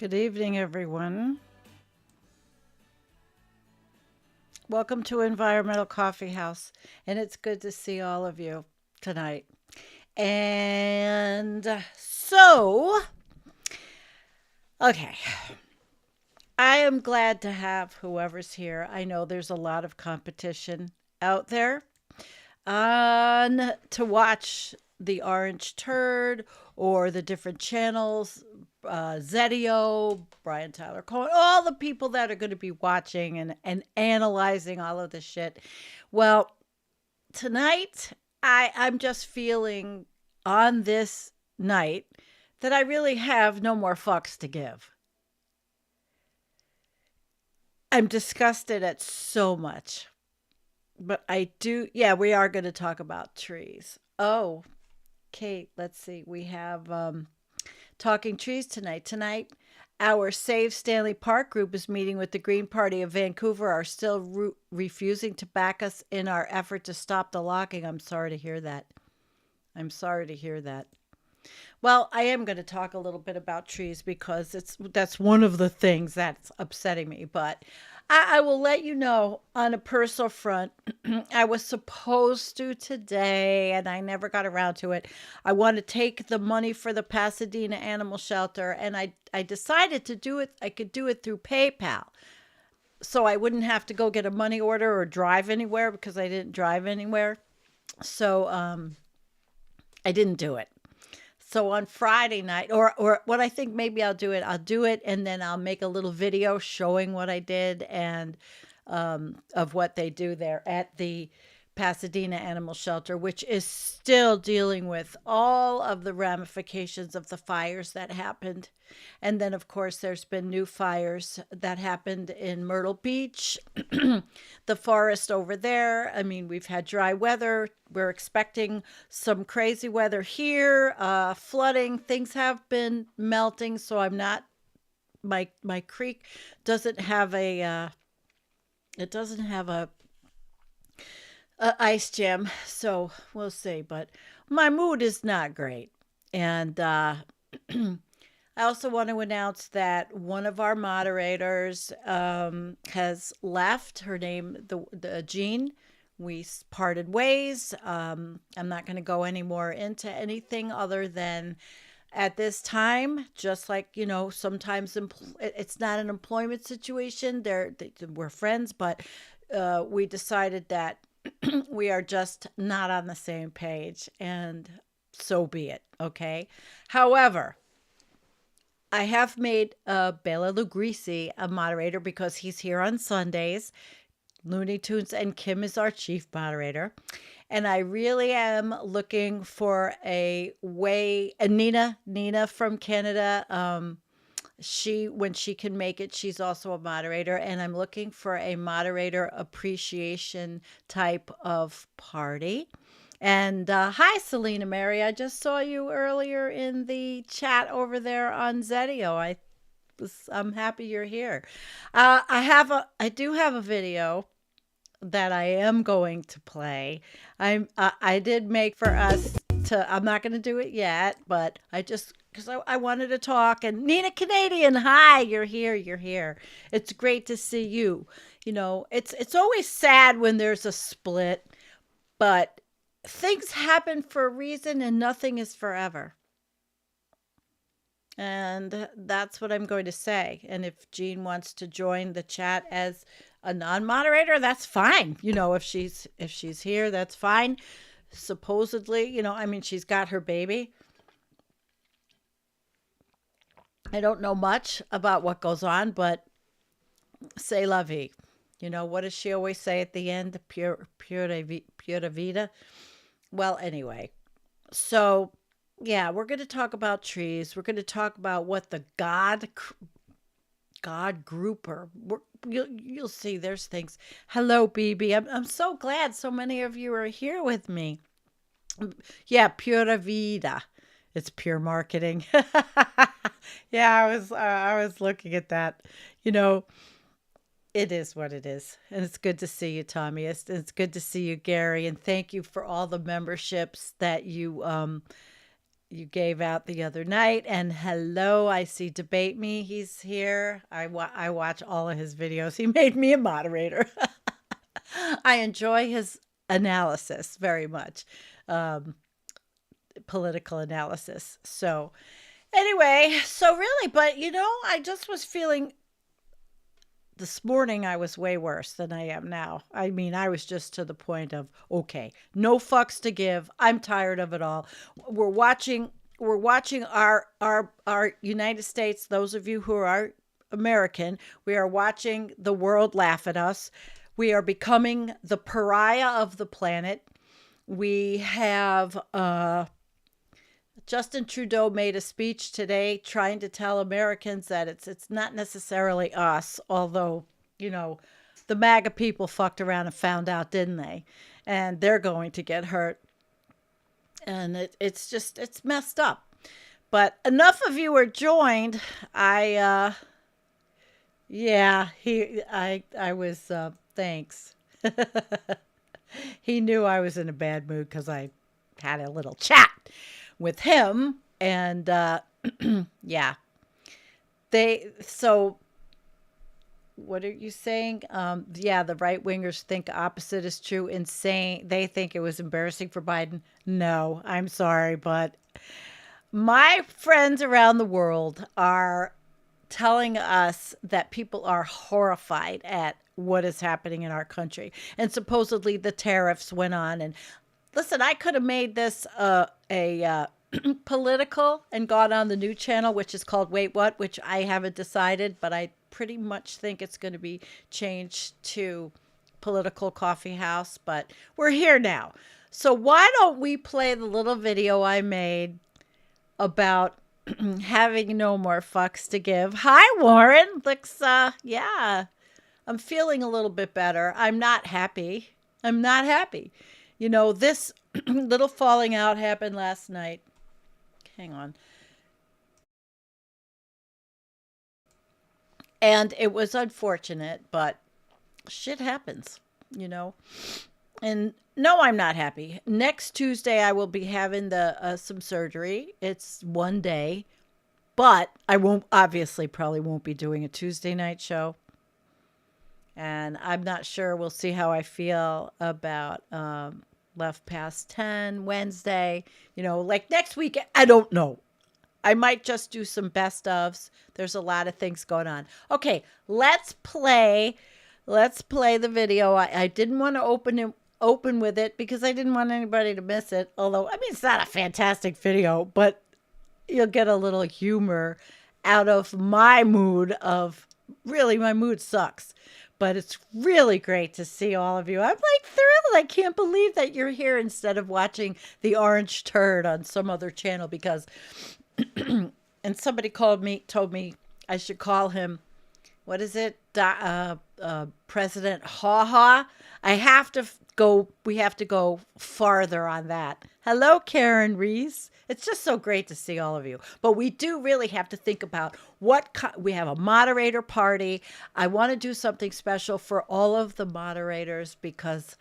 Good evening, everyone. Welcome to Environmental Coffee House, and it's good to see all of you tonight. Okay, I am glad to have whoever's here. I know there's a lot of competition out there on to watch the orange turd or the different channels, Zedio, Brian Tyler Cohen, all the people that are going to be watching and analyzing all of this shit. Well, tonight I'm just feeling on this night that I really have no more fucks to give. I'm disgusted at so much. But I do, yeah, we are going to talk about trees. Oh, Kate, let's see. We have Talking Trees tonight. Tonight, our Save Stanley Park group is meeting with the Green Party of Vancouver, are still refusing to back us in our effort to stop the logging. I'm sorry to hear that. I'm sorry to hear that. Well, I am going to talk a little bit about trees because that's one of the things that's upsetting me. But I will let you know on a personal front. I was supposed to today, and I never got around to it. I want to take the money for the Pasadena Animal Shelter, and I decided to do it. I could do it through PayPal, so I wouldn't have to go get a money order or drive anywhere because I didn't drive anywhere. So I didn't do it. So on Friday night, or what I think maybe I'll do it, and then I'll make a little video showing what I did and of what they do there at the Pasadena Animal Shelter, which is still dealing with all of the ramifications of the fires that happened. And then, of course, there's been new fires that happened in Myrtle Beach, the forest over there. I mean, we've had dry weather. We're expecting some crazy weather here, flooding. Things have been melting, so I'm not. My creek doesn't have it doesn't have a ice jam, so we'll see. But my mood is not great, and I also want to announce that one of our moderators has left. Her name, the Jean. We parted ways. I'm not going to go any more into anything other than at this time, just like, sometimes it's not an employment situation. We're friends, but we decided that we are just not on the same page, and so be it. Okay. However, I have made Bela Lugrisi a moderator because he's here on Sundays. Looney Tunes and Kim is our chief moderator. And I really am looking for a way. And Nina from Canada, when she can make it, she's also a moderator. And I'm looking for a moderator appreciation type of party. And hi, Selena Mary. I just saw you earlier in the chat over there on Zedio. I'm happy you're here. I do have a video that I am going to play. I did make for us to. I'm not going to do it yet, but I just because I wanted to talk. And Nina Canadian, hi, you're here. You're here. It's great to see you. It's always sad when there's a split, but things happen for a reason and nothing is forever. And that's what I'm going to say. And if Jean wants to join the chat as a non-moderator, that's fine. If she's here, that's fine. Supposedly, I mean, she's got her baby. I don't know much about what goes on, but say la vie. What does she always say at the end? Pura vida. Well, anyway, so yeah, we're going to talk about trees. We're going to talk about what the God grouper. You'll see. There's things. Hello, BB. I'm so glad so many of you are here with me. Yeah, pura vida. It's pure marketing. Yeah, I was looking at that. You know, it is what it is. And it's good to see you, Tommy. It's good to see you, Gary. And thank you for all the memberships that you you gave out the other night. And hello, I see Debate Me. He's here. I watch all of his videos. He made me a moderator. I enjoy his analysis very much, political analysis. So anyway, so really, but I just was feeling this morning I was way worse than I am now. I mean, I was just to the point of, okay, no fucks to give. I'm tired of it all. We're watching our United States, those of you who are American, we are watching the world laugh at us. We are becoming the pariah of the planet. We have Justin Trudeau made a speech today trying to tell Americans that it's not necessarily us, although, the MAGA people fucked around and found out, didn't they? And they're going to get hurt. And it's messed up. But enough of you are joined. I was, thanks. He knew I was in a bad mood because I had a little chat with him, and yeah. So what are you saying? Yeah, the right wingers think opposite is true. Insane. They think it was embarrassing for Biden. No, I'm sorry, but my friends around the world are telling us that people are horrified at what is happening in our country. And supposedly the tariffs went on. And listen, I could have made this a political and got on the new channel, which is called Wait What, which I haven't decided, but I pretty much think it's going to be changed to Political Coffee House. But we're here now. So why don't we play the little video I made about having no more fucks to give. Hi, Warren. Looks, yeah, I'm feeling a little bit better. I'm not happy. This little falling out happened last night. Hang on. And it was unfortunate, but shit happens, And no, I'm not happy. Next Tuesday, I will be having some surgery. It's one day, but I probably won't be doing a Tuesday night show. And I'm not sure. We'll see how I feel about left past 10 Wednesday. Like next week, I don't know. I might just do some best ofs. There's a lot of things going on. Okay, let's play the video. I didn't want to open with it because I didn't want anybody to miss it. Although, it's not a fantastic video, but you'll get a little humor out of my mood of, really, my mood sucks. But it's really great to see all of you. I'm like thrilled. I can't believe that you're here instead of watching the orange turd on some other channel because, and somebody told me I should call him, what is it? President Ha Ha. We have to go farther on that. Hello, Karen Reese. It's just so great to see all of you. But we do really have to think about we have a moderator party. I want to do something special for all of the moderators because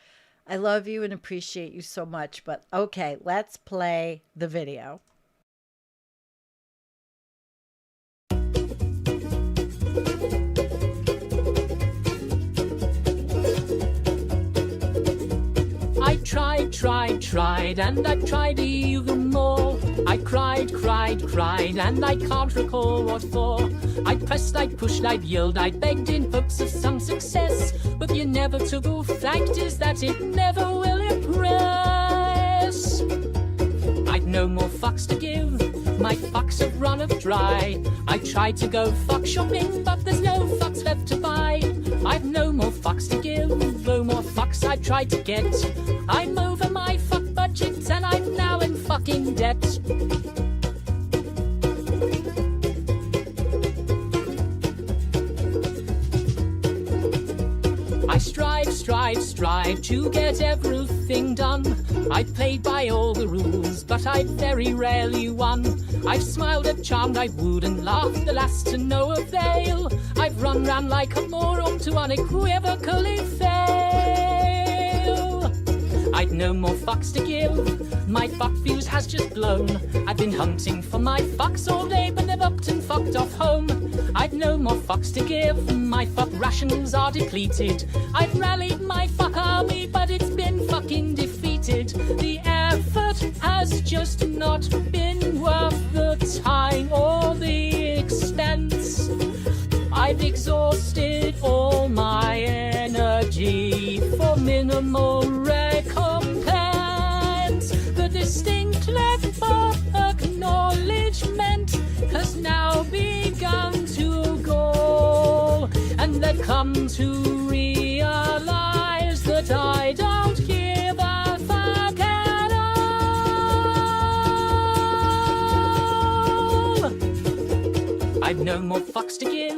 I love you and appreciate you so much. But okay, let's play the video. I tried, and I tried even more. I cried, and I can't recall what for. I pressed, I pushed, I yelled, I begged in hopes of some success. But the inevitable fact is that it never will impress. I'd no more fucks to give, my fucks have run up dry. I tried to go fuck shopping, but there's no fucks left to buy. I've no more fucks to give, no more fucks I tried to get. I'm over my fuck budget and I'm now in fucking debt. I strive to get everything done. I played by all the rules, but I very rarely won. I've smiled, I've charmed, I've wooed and laughed, alas to no avail. I've run round like a moron to unequivocally fail. I'd no more fucks to give, My fuck fuse has just blown. I've been hunting for my fucks all day, but they've upped and fucked off home. I've no more fucks to give. My fuck rations are depleted. I've rallied my fuck army, but it's been fucking defeated. The effort has just not been worth the time or the expense. I've exhausted all my energy for minimal recompense. The distinct clever acknowledgement has now begun to go, and they've come to realize that I don't give a fuck at all. I've no more fucks to give.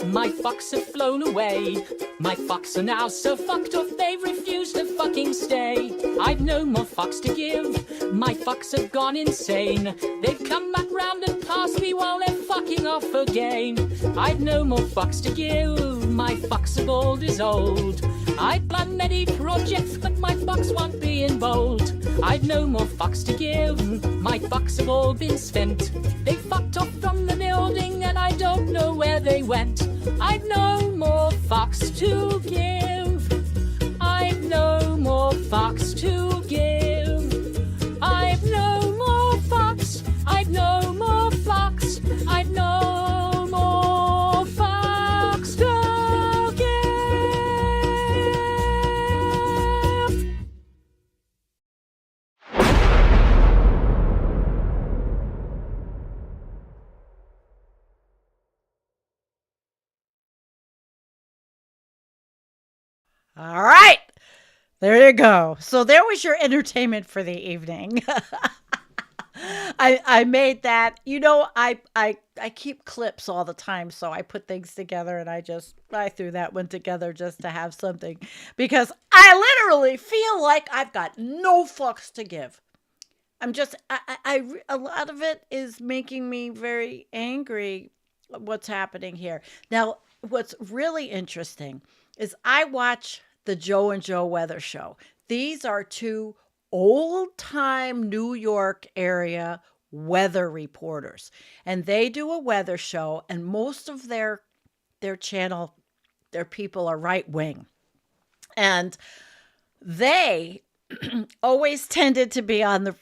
My fucks have flown away. My fucks are now so fucked off they refuse to fucking stay. I've no more fucks to give. My fucks have gone insane. They've come back round and passed me while they're fucking off again. I've no more fucks to give. My fucks have all dissolved. I've planned many projects, but my fucks won't be in bold. I've no more fucks to give. My fucks have all been spent. They fucked off from the building and I don't know where they went. I've no more fucks to give. I've no more fucks to give. I've no more fucks. I've no more fucks. I've no more fucks to give. All right. There you go. So there was your entertainment for the evening. I made that. I keep clips all the time, so I put things together and I threw that one together just to have something because I literally feel like I've got no fucks to give. I'm just a lot of it is making me very angry what's happening here. Now, what's really interesting is I watch the Joe and Joe Weather Show. These are two old-time New York area weather reporters, and they do a weather show, and most of their channel, their people are right wing, and they always tended to be on the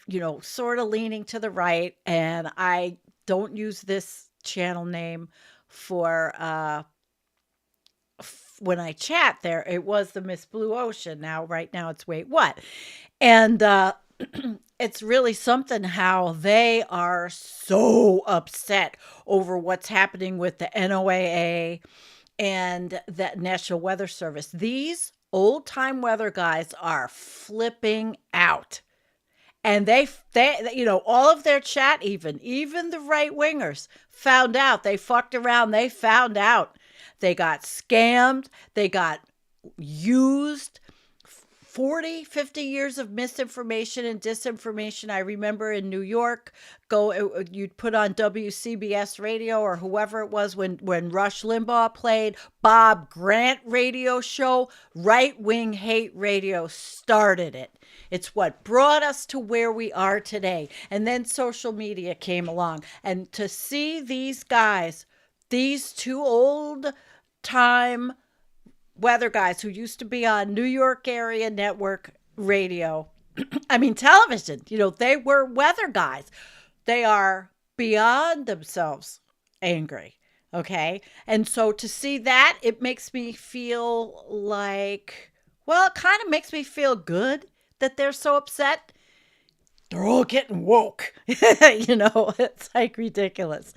sort of leaning to the right. And I don't use this channel name for when I chat there. It was the Miss Blue Ocean. Right now it's Wait What? And it's really something how they are so upset over what's happening with the NOAA and the National Weather Service. These old time weather guys are flipping out. And they all of their chat, even the right wingers found out. They fucked around. They found out. They got scammed. They got used. 40, 50 years of misinformation and disinformation. I remember in New York, you'd put on WCBS radio or whoever it was when Rush Limbaugh played, Bob Grant radio show, right-wing hate radio started it. It's what brought us to where we are today. And then social media came along. And to see these guys, these two old-time weather guys who used to be on New York area network radio, television, they were weather guys. They are beyond themselves angry. Okay. And so to see that, it makes me feel like, it kind of makes me feel good that they're so upset. They're all getting woke. It's like ridiculous.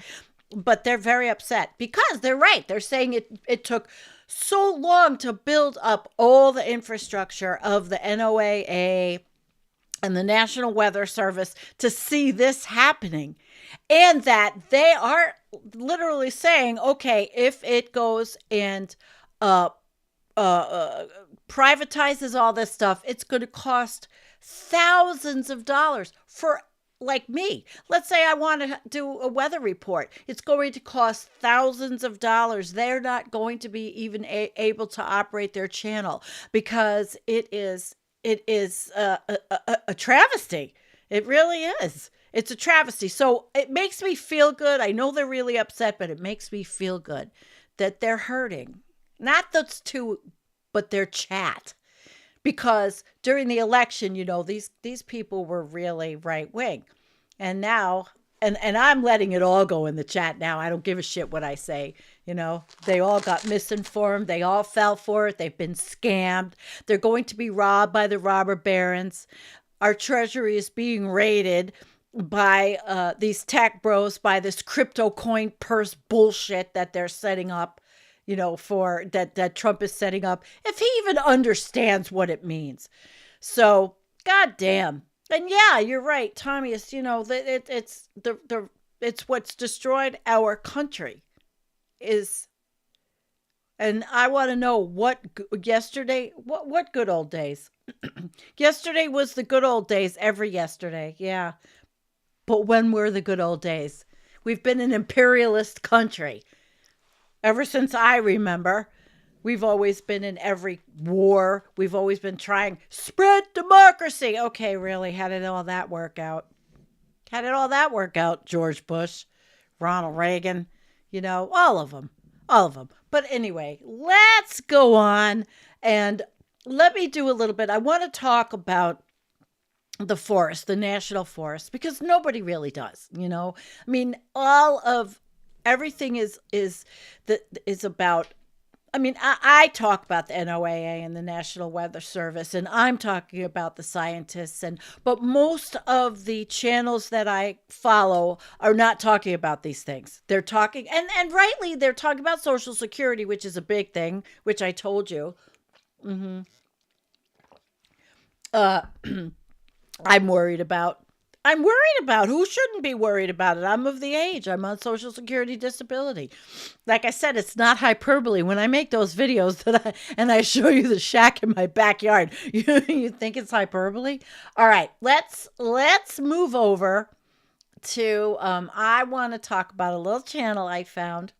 But they're very upset because they're right. They're saying it took so long to build up all the infrastructure of the NOAA and the National Weather Service to see this happening. And that they are literally saying, okay, if it goes and privatizes all this stuff, it's going to cost thousands of dollars for like me. Let's say I want to do a weather report. It's going to cost thousands of dollars. They're not going to be even able to operate their channel because it is a travesty. It really is. It's a travesty. So it makes me feel good. I know they're really upset, but it makes me feel good that they're hurting. Not those two, but their chat. Because during the election, these people were really right wing. And now, and I'm letting it all go in the chat now. I don't give a shit what I say. They all got misinformed. They all fell for it. They've been scammed. They're going to be robbed by the robber barons. Our treasury is being raided by these tech bros, by this crypto coin purse bullshit that they're setting up, for that Trump is setting up, if he even understands what it means. So, goddamn. And yeah, you're right, Tommy. It's what's destroyed our country is. And I want to know what good old days. Yesterday was the good old days every yesterday. Yeah. But when were the good old days? We've been an imperialist country. Ever since I remember, we've always been in every war. We've always been trying spread democracy. Okay, really? How did all that work out? How did all that work out? George Bush, Ronald Reagan, all of them. All of them. But anyway, let's go on and let me do a little bit. I want to talk about the forest, the national forest, because nobody really does, I mean, all of everything is about. I mean, I talk about the NOAA and the National Weather Service, and I'm talking about the scientists, but most of the channels that I follow are not talking about these things. They're talking, and rightly, they're talking about Social Security, which is a big thing, which I told you. Mm-hmm. Uh, I'm worried about. I'm worried about. Who shouldn't be worried about it? I'm of the age. I'm on Social Security disability. Like I said, it's not hyperbole. When I make those videos and I show you the shack in my backyard, you think it's hyperbole? All right, let's move over to. I want to talk about a little channel I found,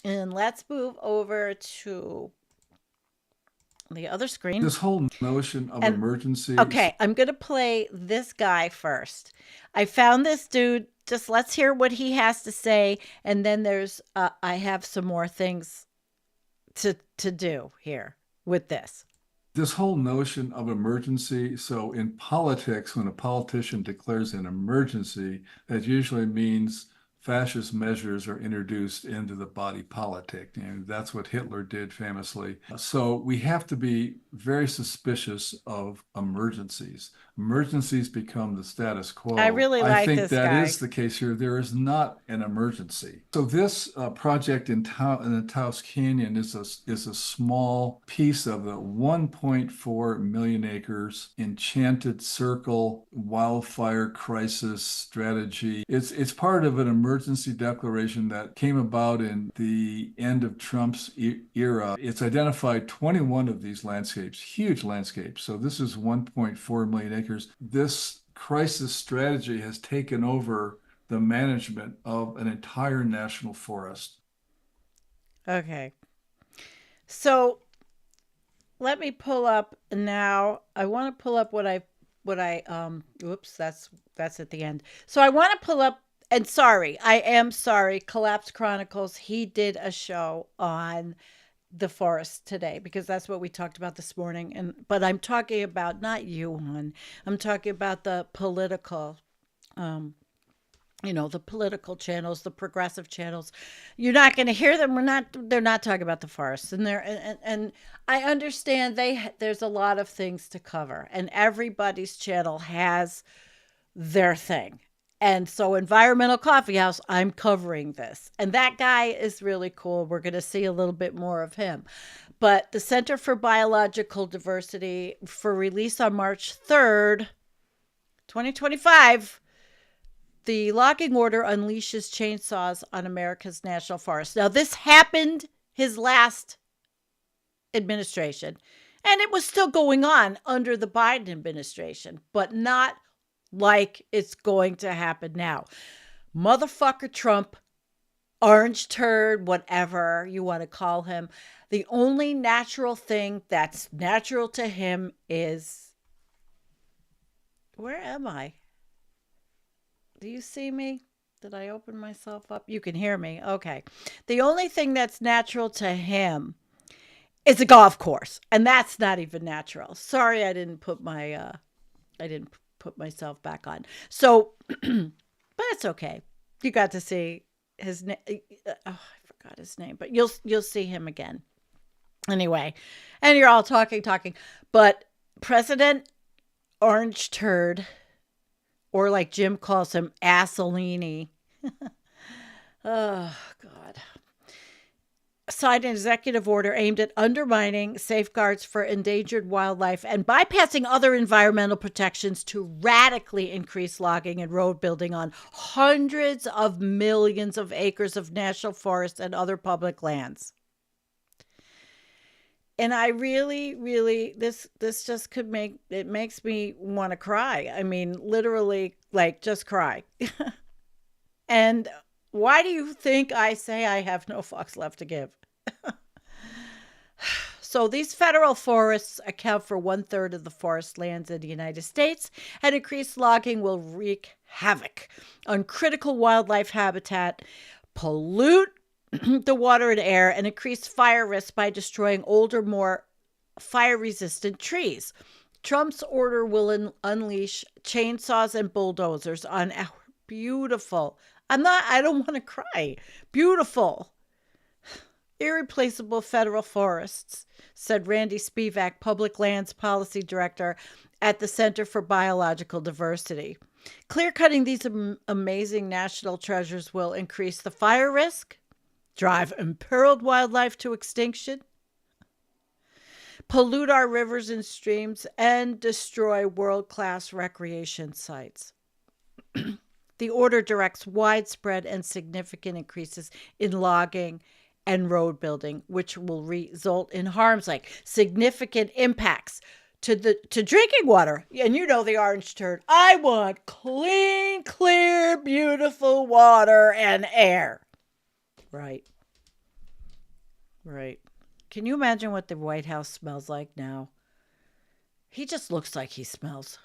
and let's move over to the other screen. This whole notion of emergency. Okay, I'm going to play this guy first. I found this dude. Just let's hear what he has to say. And then I have some more things to do here with this. This whole notion of emergency. So in politics, when a politician declares an emergency, that usually means fascist measures are introduced into the body politic. And that's what Hitler did famously. So we have to be very suspicious of emergencies. Emergencies become the status quo. I really like think this that guy. is the case here. There is not an emergency. So this project in the Taos Canyon is a small piece of the 1.4 million acres enchanted circle wildfire crisis strategy. It's part of an emergency declaration that came about in the end of Trump's era. It's identified 21 of these landscapes, huge landscapes. So this is 1.4 million acres. This crisis strategy has taken over the management of an entire national forest. Okay. So let me pull up now. I want to pull up oops, that's at the end. So I want to pull up, and I am sorry, Collapse Chronicles, he did a show on the forest today because that's what we talked about this morning. But I'm talking about not you, hon. I'm talking about the political the political channels, the progressive channels. You're not going to hear them. They're not talking about the forest. And I understand there's a lot of things to cover, and everybody's channel has their thing. And so Environmental Coffee House, I'm covering this. And that guy is really cool. We're going to see a little bit more of him. But the Center for Biological Diversity, for release on March 3rd, 2025, the logging order unleashes chainsaws on America's national forests. Now, this happened his last administration, and it was still going on under the Biden administration, but not like it's going to happen now. Motherfucker Trump, orange turd, whatever you want to call him, the only natural thing that's natural to him is, where am I? Do you see me? Did I open myself up? You can hear me. Okay. The only thing that's natural to him is a golf course, and that's not even natural. Sorry, I didn't put myself back on. So, but it's okay. You got to see his name. Oh, I forgot his name, but you'll see him again. Anyway, and you're all talking, but President Orange Turd, or like Jim calls him, Assolini. Oh God. Signed an executive order aimed at undermining safeguards for endangered wildlife and bypassing other environmental protections to radically increase logging and road building on hundreds of millions of acres of national forests and other public lands. And I really, this just makes me want to cry. I mean, literally, like, just cry. And why do you think I say I have no fucks left to give? So these federal forests account for 1/3 of the forest lands in the United States, and increased logging will wreak havoc on critical wildlife habitat, pollute the water and air, and increase fire risk by destroying older, more fire-resistant trees. Trump's order will unleash chainsaws and bulldozers on our beautiful, I don't want to cry, beautiful, irreplaceable federal forests, said Randy Spivak, Public Lands Policy Director at the Center for Biological Diversity. Clear-cutting these amazing national treasures will increase the fire risk, drive imperiled wildlife to extinction, pollute our rivers and streams, and destroy world-class recreation sites. The order directs widespread and significant increases in logging and road building, which will result in harms like significant impacts to drinking water. And you know the Orange Turd. I want clean, clear, beautiful water and air. Right. Right. Can you imagine what the White House smells like now? He just looks like he smells.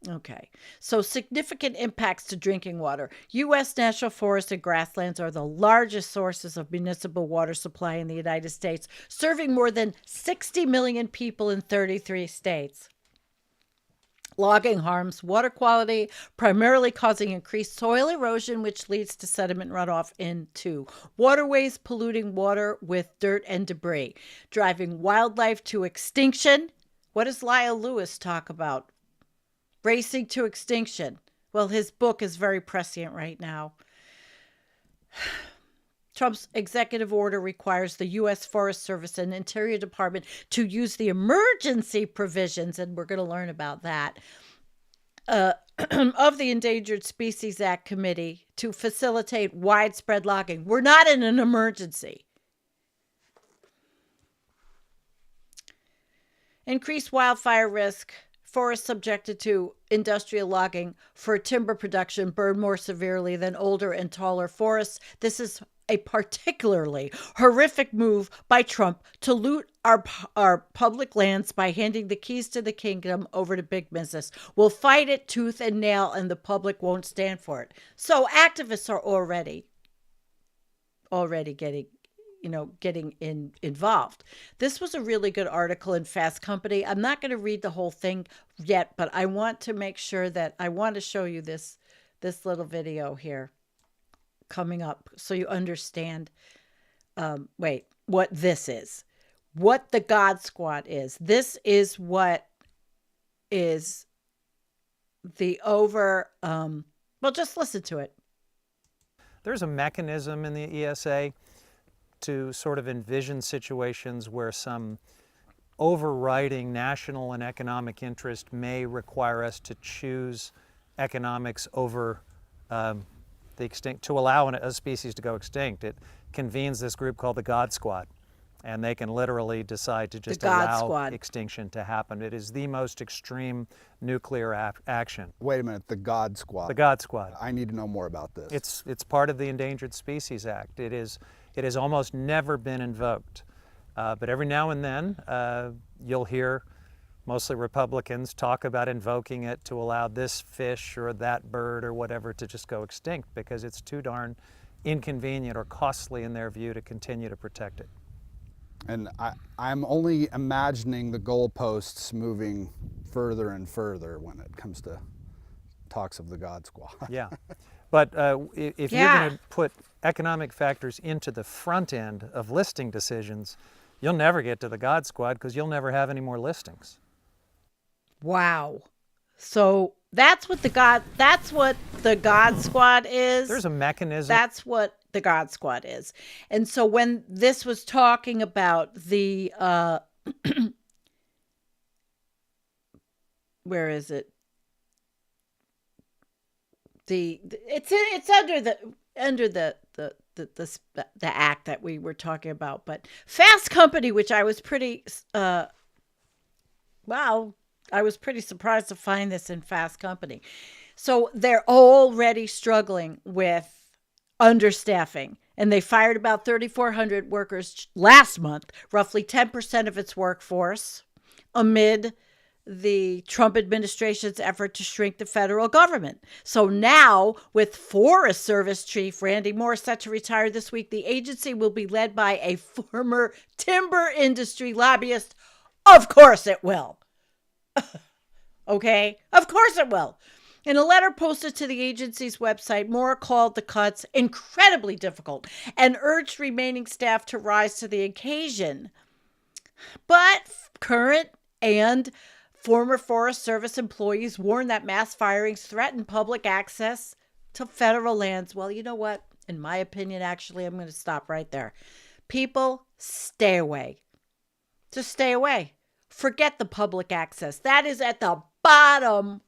Okay, so significant impacts to drinking water. U.S. national forests and grasslands are the largest sources of municipal water supply in the United States, serving more than 60 million people in 33 states. Logging harms water quality, primarily causing increased soil erosion, which leads to sediment runoff into waterways, polluting water with dirt and debris, driving wildlife to extinction. What does Lyle Lewis talk about? Racing to extinction. Well, his book is very prescient right now. Trump's executive order requires the U.S. Forest Service and Interior Department to use the emergency provisions, and we're going to learn about that, of the Endangered Species Act Committee to facilitate widespread logging. We're not in an emergency. Increased wildfire risk. Forests subjected to industrial logging for timber production burn more severely than older and taller forests. This is a particularly horrific move by Trump to loot our public lands by handing the keys to the kingdom over to big business. We'll fight it tooth and nail, and the public won't stand for it. So activists are already getting involved. This was a really good article in Fast Company. I'm not going to read the whole thing yet, but I want to make sure that I want to show you this little video here coming up so you understand what this is, what the God Squad is. This is what is the just listen to it. There's a mechanism in the ESA to sort of envision situations where some overriding national and economic interest may require us to choose economics over to allow a species to go extinct. It convenes this group called the God Squad, and they can literally decide to just allow extinction to happen. It is the most extreme nuclear action. Wait a minute, the God Squad. The God Squad. I need to know more about this. It's part of the Endangered Species Act. It has almost never been invoked, but every now and then you'll hear mostly Republicans, talk about invoking it to allow this fish or that bird or whatever to just go extinct because it's too darn inconvenient or costly in their view to continue to protect it. And I'm only imagining the goalposts moving further and further when it comes to talks of the God Squad. Yeah. But if you're Yeah. going to put economic factors into the front end of listing decisions, you'll never get to the God Squad because you'll never have any more listings. Wow. So that's what the God Squad is. There's a mechanism. That's what the God Squad is. And so when this was talking about the where is it? It's under the act that we were talking about, but Fast Company, which I was pretty wow, I was pretty surprised to find this in Fast Company. So they're already struggling with understaffing, and they fired about 3,400 workers last month, roughly 10% of its workforce, amid the Trump administration's effort to shrink the federal government. So now, with Forest Service Chief Randy Moore set to retire this week, the agency will be led by a former timber industry lobbyist. Of course it will. Okay? Of course it will. In a letter posted to the agency's website, Moore called the cuts incredibly difficult and urged remaining staff to rise to the occasion. But current and former Forest Service employees warn that mass firings threaten public access to federal lands. Well, you know what? In my opinion, actually, I'm going to stop right there. People, stay away. Just stay away. Forget the public access. That is at the bottom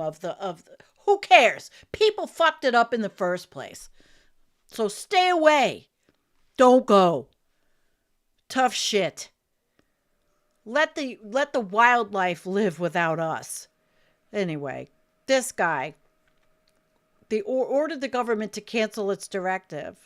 of the who cares? People fucked it up in the first place. So stay away. Don't go. Tough shit. Let the wildlife live without us. Anyway, this guy, they ordered the government to cancel its directive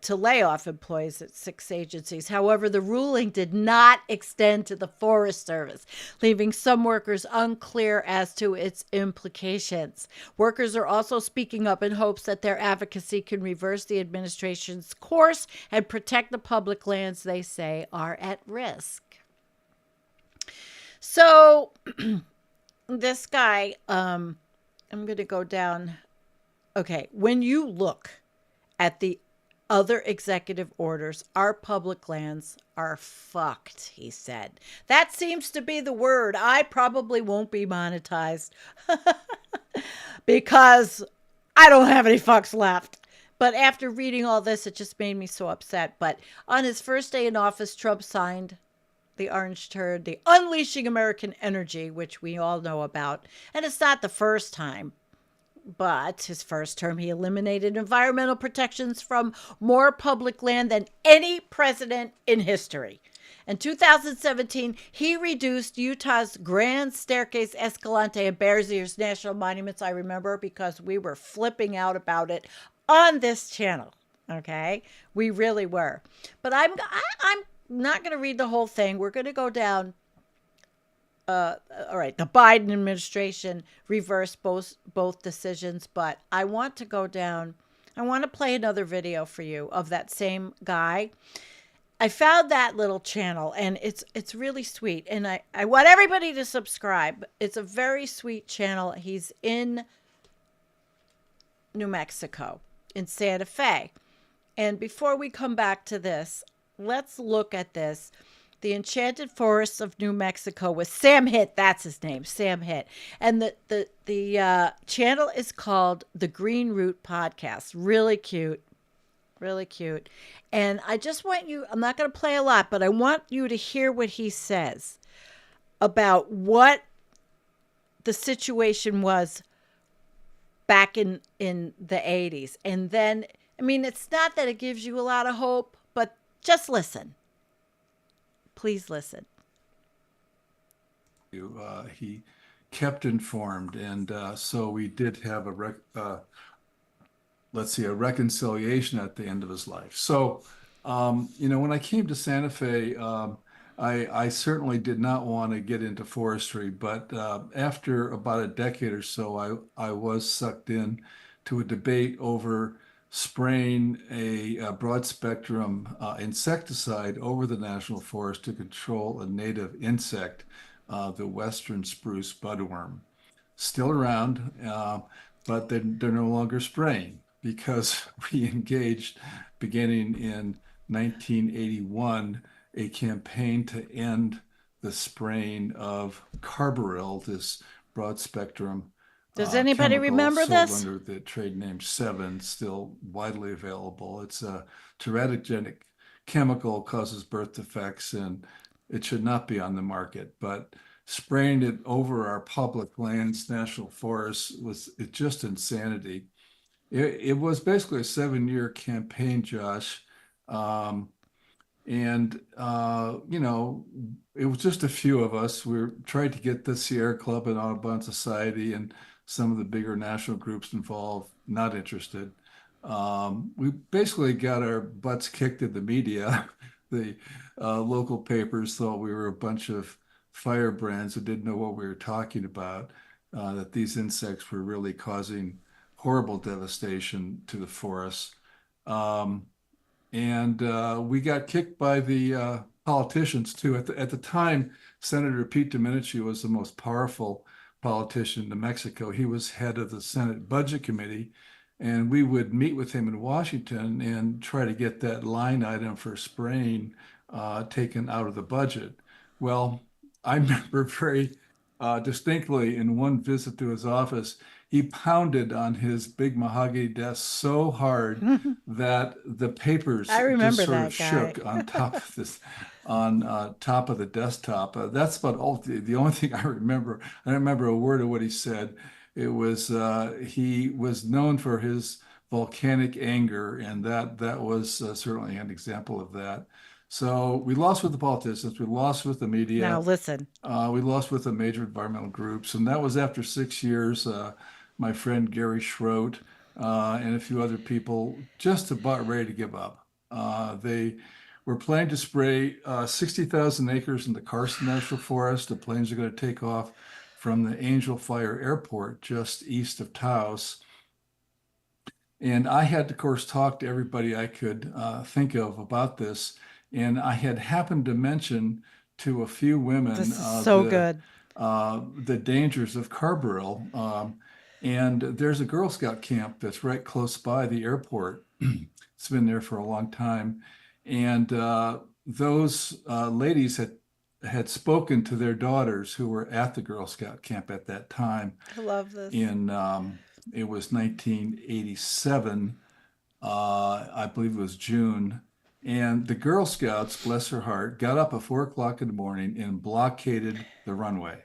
to lay off employees at 6 agencies. However, the ruling did not extend to the Forest Service, leaving some workers unclear as to its implications. Workers are also speaking up in hopes that their advocacy can reverse the administration's course and protect the public lands they say are at risk. So this guy, I'm going to go down. Okay, when you look at the other executive orders, our public lands are fucked, he said. That seems to be the word. I probably won't be monetized because I don't have any fucks left. But after reading all this, it just made me so upset. But on his first day in office, Trump signed the orange turd, the Unleashing American Energy, which we all know about. And it's not the first time. But his first term, he eliminated environmental protections from more public land than any president in history. In 2017, he reduced Utah's Grand Staircase, Escalante, and Bears Ears National Monuments. I remember because we were flipping out about it on this channel. Okay, we really were. But I'm not going to read the whole thing. We're going to go down. All right, the Biden administration reversed both decisions, but I want to go down. I want to play another video for you of that same guy. I found that little channel, and it's really sweet, and I want everybody to subscribe. It's a very sweet channel. He's in New Mexico, in Santa Fe. And before we come back to this, let's look at this. The Enchanted Forests of New Mexico with Sam Hitt. That's his name, Sam Hitt. And the channel is called The Green Root Podcast. Really cute. Really cute. And I just want you, I'm not going to play a lot, but I want you to hear what he says about what the situation was back in the 80s. And then, I mean, it's not that it gives you a lot of hope, but just listen. Please listen. He kept informed, and so we did have a reconciliation at the end of his life. So, when I came to Santa Fe, I certainly did not want to get into forestry, but after about a decade or so, I was sucked in to a debate over spraying a broad spectrum insecticide over the national forest to control a native insect, the western spruce budworm. Still around, but they're no longer spraying because we engaged beginning in 1981 a campaign to end the spraying of carbaryl, this broad spectrum Does anybody chemical remember sold this? under the trade name Sevin, still widely available. It's a teratogenic chemical, causes birth defects, and it should not be on the market. But spraying it over our public lands, national forests, was just insanity. It was basically a 7-year campaign, Josh. Um, and it was just a few of us. We tried to get the Sierra Club and Audubon Society and some of the bigger national groups involved, not interested. We basically got our butts kicked in the media. The local papers thought we were a bunch of firebrands who didn't know what we were talking about, that these insects were really causing horrible devastation to the forests. Um, and we got kicked by the politicians too. At the time, Senator Pete Domenici was the most powerful politician in New Mexico. He was head of the Senate Budget Committee, and we would meet with him in Washington and try to get that line item for spraying taken out of the budget. Well, I remember very distinctly in one visit to his office, he pounded on his big mahogany desk so hard that the papers I just remember sort of that guy. shook on top of this, on top of the desktop. That's about all the only thing I remember. I don't remember a word of what he said. It was he was known for his volcanic anger, and that was certainly an example of that. So we lost with the politicians, we lost with the Now media, listen, we lost with the major environmental groups, and that was after 6 years. My friend Gary Schroet and a few other people just about ready to give up. They were planning to spray 60,000 acres in the Carson National Forest. The planes are going to take off from the Angel Fire Airport just east of Taos. And I had, of course, talk to everybody I could think of about this. And I had happened to mention to a few women this is so good. the dangers of carbaryl. And there's a Girl Scout camp that's right close by the airport. It's been there for a long time. And those ladies had spoken to their daughters who were at the Girl Scout camp at that time I love this. in it was 1987, I believe it was June. And the Girl Scouts, bless her heart, got up at 4 o'clock in the morning and blockaded the runway.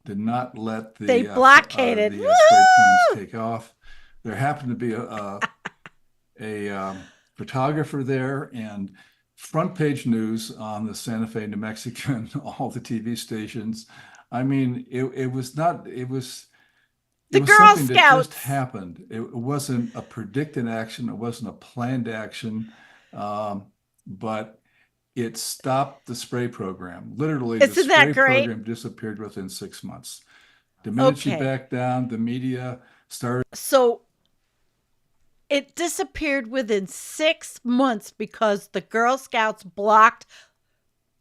Did not let They blockaded. the spray planes Woo! take off. There happened to be a photographer there, and front page news on the Santa Fe, New Mexican, all the TV stations. I mean, it was not, it was The Girl something that just Scouts. happened. It wasn't a predicted action. It wasn't a planned action, but it stopped the spray program. Literally, the Isn't that spray great? program disappeared within 6 months. Domenici Okay. backed down. The media started. So it disappeared within 6 months because the Girl Scouts blocked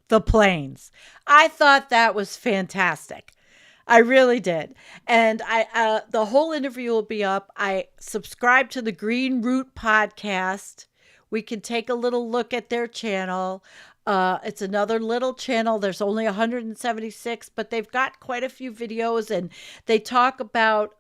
the planes. I thought that was fantastic. I really did. And the whole interview will be up. I subscribe to the Green Root podcast. We can take a little look at their channel. It's another little channel. There's only 176, but they've got quite a few videos, and they talk about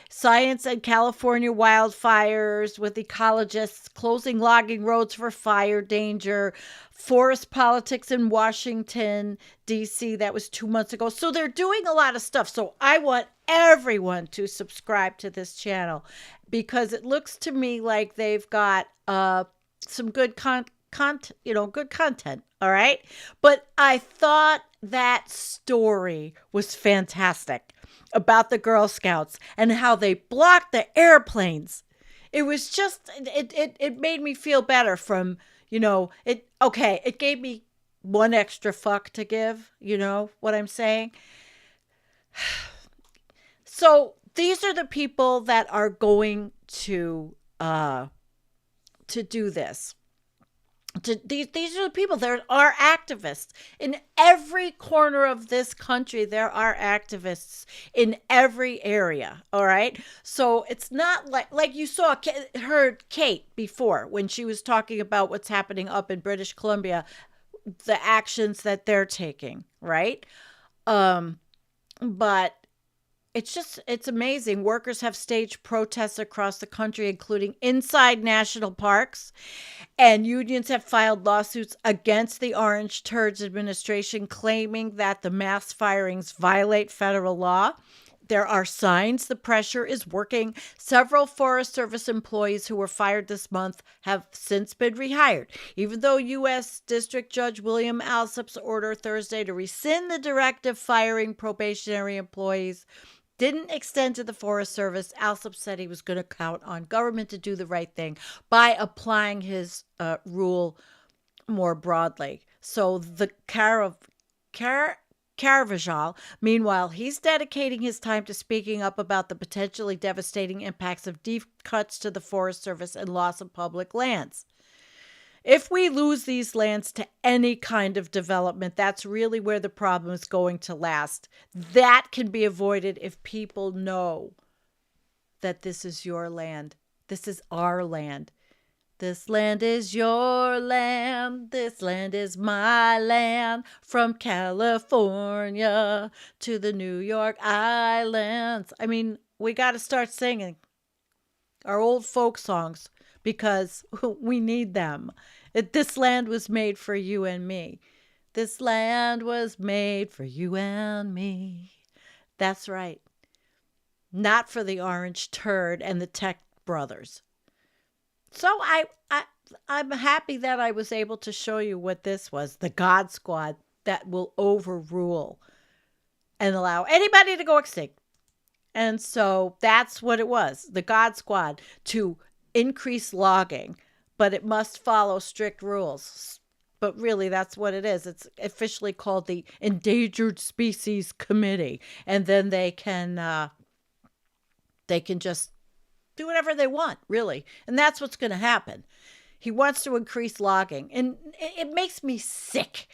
science and California wildfires with ecologists, closing logging roads for fire danger, forest politics in Washington, D.C. That was 2 months ago. So they're doing a lot of stuff. So I want everyone to subscribe to this channel because it looks to me like they've got some good good content. All right. But I thought that story was fantastic about the Girl Scouts and how they blocked the airplanes. It was just, it made me feel better from, it gave me one extra fuck to give. You know what I'm saying? So these are the people that are going to do this. These are the people. There are activists in every corner of this country. There are activists in every area. All right. So it's not like you heard Kate before when she was talking about what's happening up in British Columbia, the actions that they're taking. Right. But it's amazing. Workers have staged protests across the country, including inside national parks. And unions have filed lawsuits against the Orange Turds administration, claiming that the mass firings violate federal law. There are signs the pressure is working. Several Forest Service employees who were fired this month have since been rehired, even though U.S. District Judge William Alsup's order Thursday to rescind the directive firing probationary employees didn't extend to the Forest Service. Alsup said he was going to count on government to do the right thing by applying his rule more broadly. So the Caravajal, meanwhile, he's dedicating his time to speaking up about the potentially devastating impacts of deep cuts to the Forest Service and loss of public lands. If we lose these lands to any kind of development, that's really where the problem is going to last. That can be avoided if people know that this is your land. This is our land. This land is your land. This land is my land. From California to the New York Islands. I mean, we got to start singing our old folk songs because we need them. This land was made for you and me. This land was made for you and me. That's right. Not for the Orange Turd and the Tech Brothers. So I'm happy that I was able to show you what this was, the God Squad that will overrule and allow anybody to go extinct. And so that's what it was, the God Squad, to increase logging, but it must follow strict rules. But really, that's what it is. It's officially called the Endangered Species Committee. And then they can just do whatever they want, really. And that's what's going to happen. He wants to increase logging. And it makes me sick.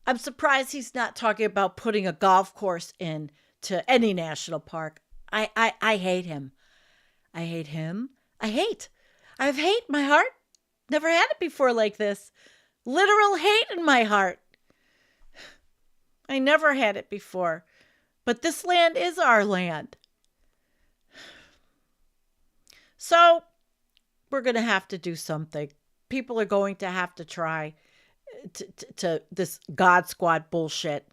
I'm surprised he's not talking about putting a golf course in to any national park. I hate him. I hate him. I have hate in my heart. Never had it before like this. Literal hate in my heart. I never had it before. But this land is our land. So we're going to have to do something. People are going to have to try to this God Squad bullshit.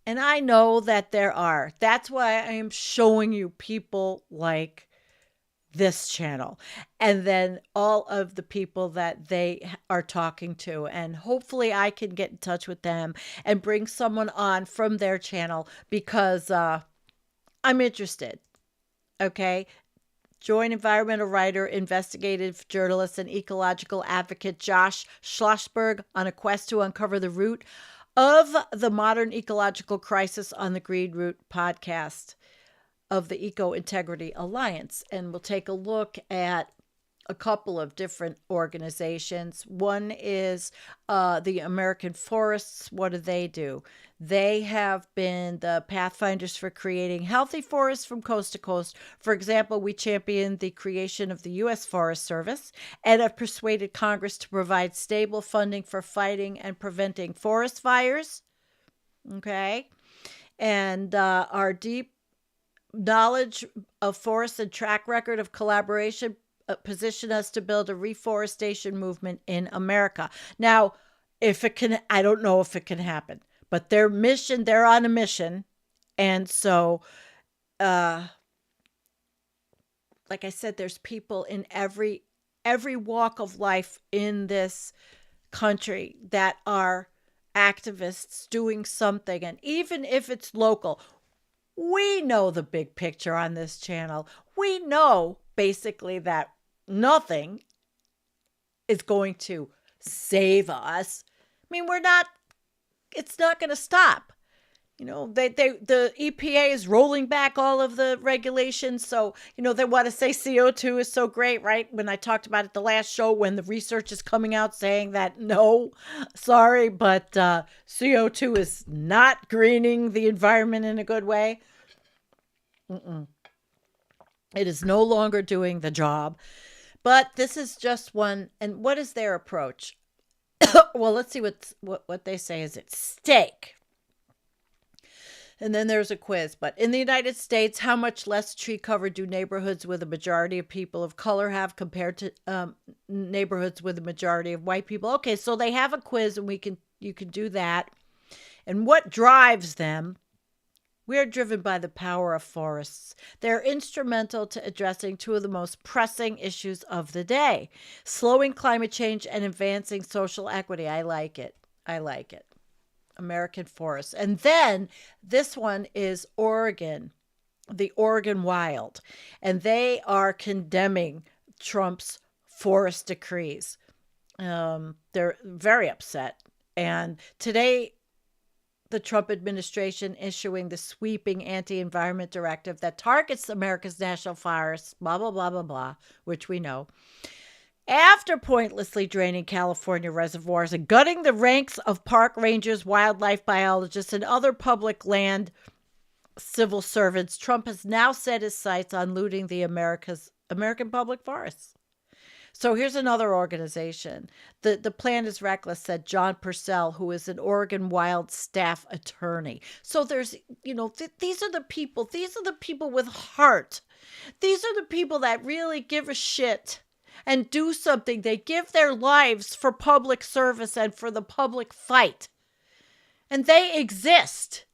And I know that there are. That's why I am showing you people like this channel, and then all of the people that they are talking to. And hopefully I can get in touch with them and bring someone on from their channel because I'm interested. Okay. Join environmental writer, investigative journalist, and ecological advocate Josh Schlossberg on a quest to uncover the root of the modern ecological crisis on the Green Root podcast of the Eco Integrity Alliance. And we'll take a look at a couple of different organizations. One is the American Forests. What do? They have been the pathfinders for creating healthy forests from coast to coast. For example, we championed the creation of the U.S. Forest Service and have persuaded Congress to provide stable funding for fighting and preventing forest fires. Okay. And our deep knowledge of forests and track record of collaboration position us to build a reforestation movement in America. Now, if it can, I don't know if it can happen, but they're on a mission. And so, like I said, there's people in every walk of life in this country that are activists doing something. And even if it's local, we know the big picture on this channel. We know basically that nothing is going to save us. mean, it's not going to stop. The EPA is rolling back all of the regulations. So, they want to say CO2 is so great, right? When I talked about it the last show, when the research is coming out saying that, no, sorry, but CO2 is not greening the environment in a good way. Mm-mm. It is no longer doing the job. But this is just one. And what is their approach? Well, let's see what they say is at stake. And then there's a quiz. But in the United States, how much less tree cover do neighborhoods with a majority of people of color have compared to neighborhoods with a majority of white people? Okay, so they have a quiz, and you can do that. And what drives them? We are driven by the power of forests. They're instrumental to addressing two of the most pressing issues of the day: slowing climate change and advancing social equity. I like it. American forests. And then this one is Oregon, the Oregon Wild. And they are condemning Trump's forest decrees. They're very upset. And today, the Trump administration issuing the sweeping anti-environment directive that targets America's national forests, blah, blah, blah, blah, blah, which we know. After pointlessly draining California reservoirs and gutting the ranks of park rangers, wildlife biologists, and other public land civil servants, Trump has now set his sights on looting the American public forests. So here's another organization. The plan is reckless, said John Purcell, who is an Oregon Wild staff attorney. So there's, these are the people with heart. These are the people that really give a shit and do something. They give their lives for public service and for the public fight. And they exist.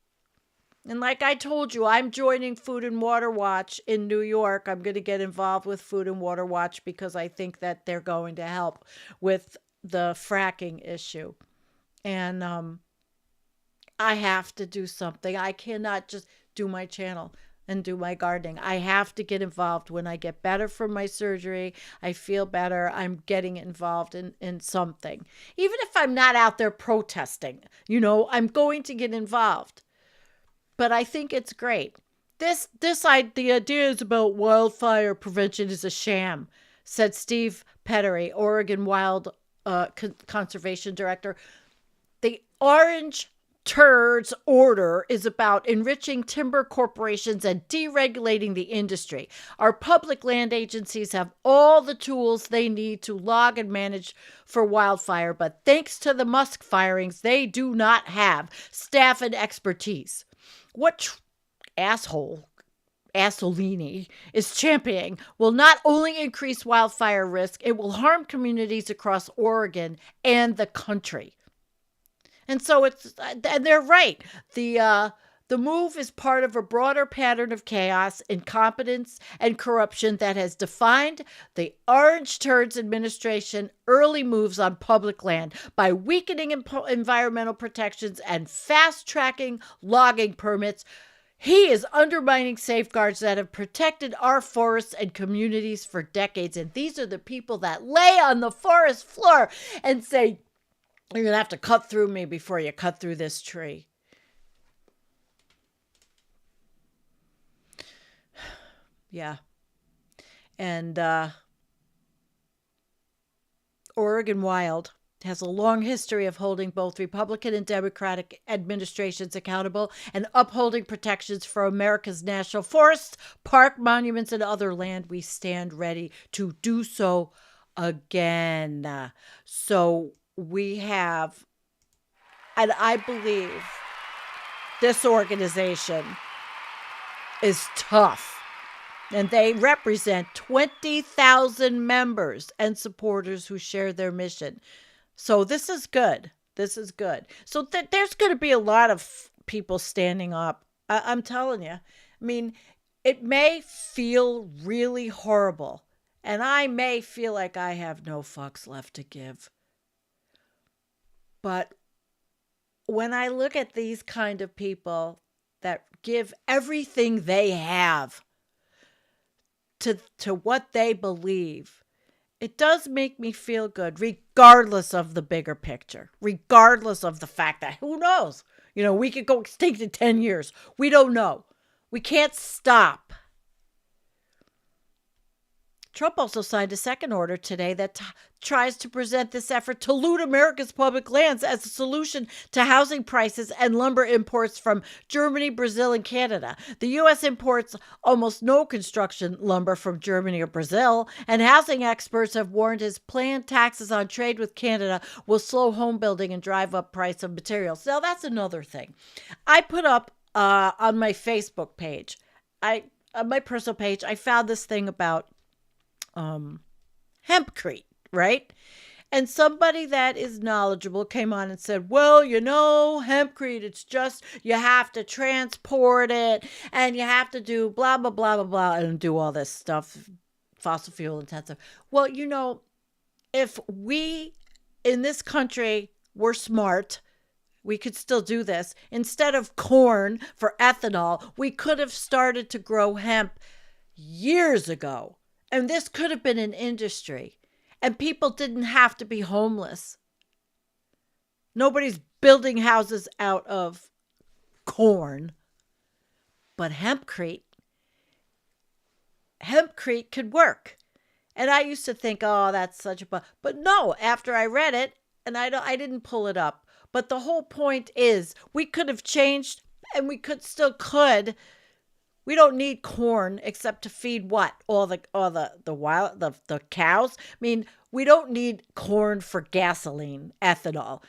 And like I told you, I'm joining Food and Water Watch in New York. I'm going to get involved with Food and Water Watch because I think that they're going to help with the fracking issue. And I have to do something. I cannot just do my channel and do my gardening. I have to get involved. When I get better from my surgery, I feel better, I'm getting involved in something. Even if I'm not out there protesting, I'm going to get involved. But I think it's great. The ideas about wildfire prevention is a sham, said Steve Pettery, Oregon Wild Conservation Director. The Orange Turds order is about enriching timber corporations and deregulating the industry. Our public land agencies have all the tools they need to log and manage for wildfire, but thanks to the Musk firings, they do not have staff and expertise. What Assolini is championing will not only increase wildfire risk, it will harm communities across Oregon and the country. And so and they're right. The move is part of a broader pattern of chaos, incompetence, and corruption that has defined the Orange Turds administration early moves on public land by weakening environmental protections and fast-tracking logging permits. He is undermining safeguards that have protected our forests and communities for decades. And these are the people that lay on the forest floor and say, you're going to have to cut through me before you cut through this tree. Yeah. And Oregon Wild has a long history of holding both Republican and Democratic administrations accountable and upholding protections for America's national forests, park monuments, and other land. We stand ready to do so again. So we have, and I believe this organization is tough. And they represent 20,000 members and supporters who share their mission. So this is good. So there's going to be a lot of people standing up. I'm telling you. I mean, it may feel really horrible. And I may feel like I have no fucks left to give. But when I look at these kind of people that give everything they have to what they believe it does make me feel good, regardless of the bigger picture, regardless of the fact that who knows? We could go extinct in 10 years. We don't know. We can't stop. Trump also signed a second order today that tries to present this effort to loot America's public lands as a solution to housing prices and lumber imports from Germany, Brazil, and Canada. The U.S. imports almost no construction lumber from Germany or Brazil, and housing experts have warned his planned taxes on trade with Canada will slow home building and drive up price of materials. Now, that's another thing. I put up on my Facebook page, on my personal page, I found this thing about hempcrete, right? And somebody that is knowledgeable came on and said, well, hempcrete, it's just, you have to transport it and you have to do blah, blah, blah, blah, blah, and do all this stuff, fossil fuel intensive. Well, if we in this country were smart, we could still do this. Instead of corn for ethanol, we could have started to grow hemp years ago. And this could have been an industry. And people didn't have to be homeless. Nobody's building houses out of corn. But hempcrete could work. And I used to think, oh, that's such a... But no, after I read it, and I didn't pull it up. But the whole point is we could have changed, and we still could. We don't need corn except to feed what? All the cows? I mean, we don't need corn for gasoline, ethanol.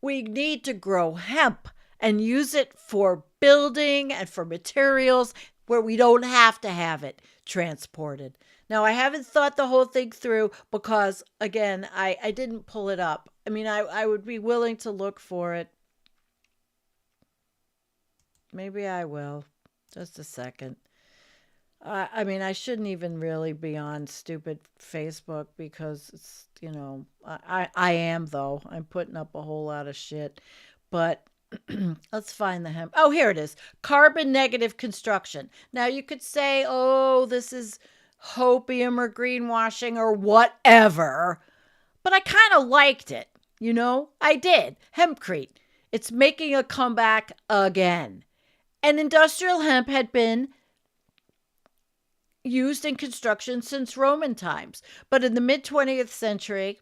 We need to grow hemp and use it for building and for materials where we don't have to have it transported. Now, I haven't thought the whole thing through because, again, I didn't pull it up. I mean, I would be willing to look for it. Maybe I will. Just a second. I mean, I shouldn't even really be on stupid Facebook because it's, I am, though. I'm putting up a whole lot of shit. But let's find the hemp. Oh, here it is. Carbon negative construction. Now, you could say, oh, this is hopium or greenwashing or whatever. But I kind of liked it. I did. Hempcrete. It's making a comeback again. And industrial hemp had been used in construction since Roman times. But in the mid-20th century,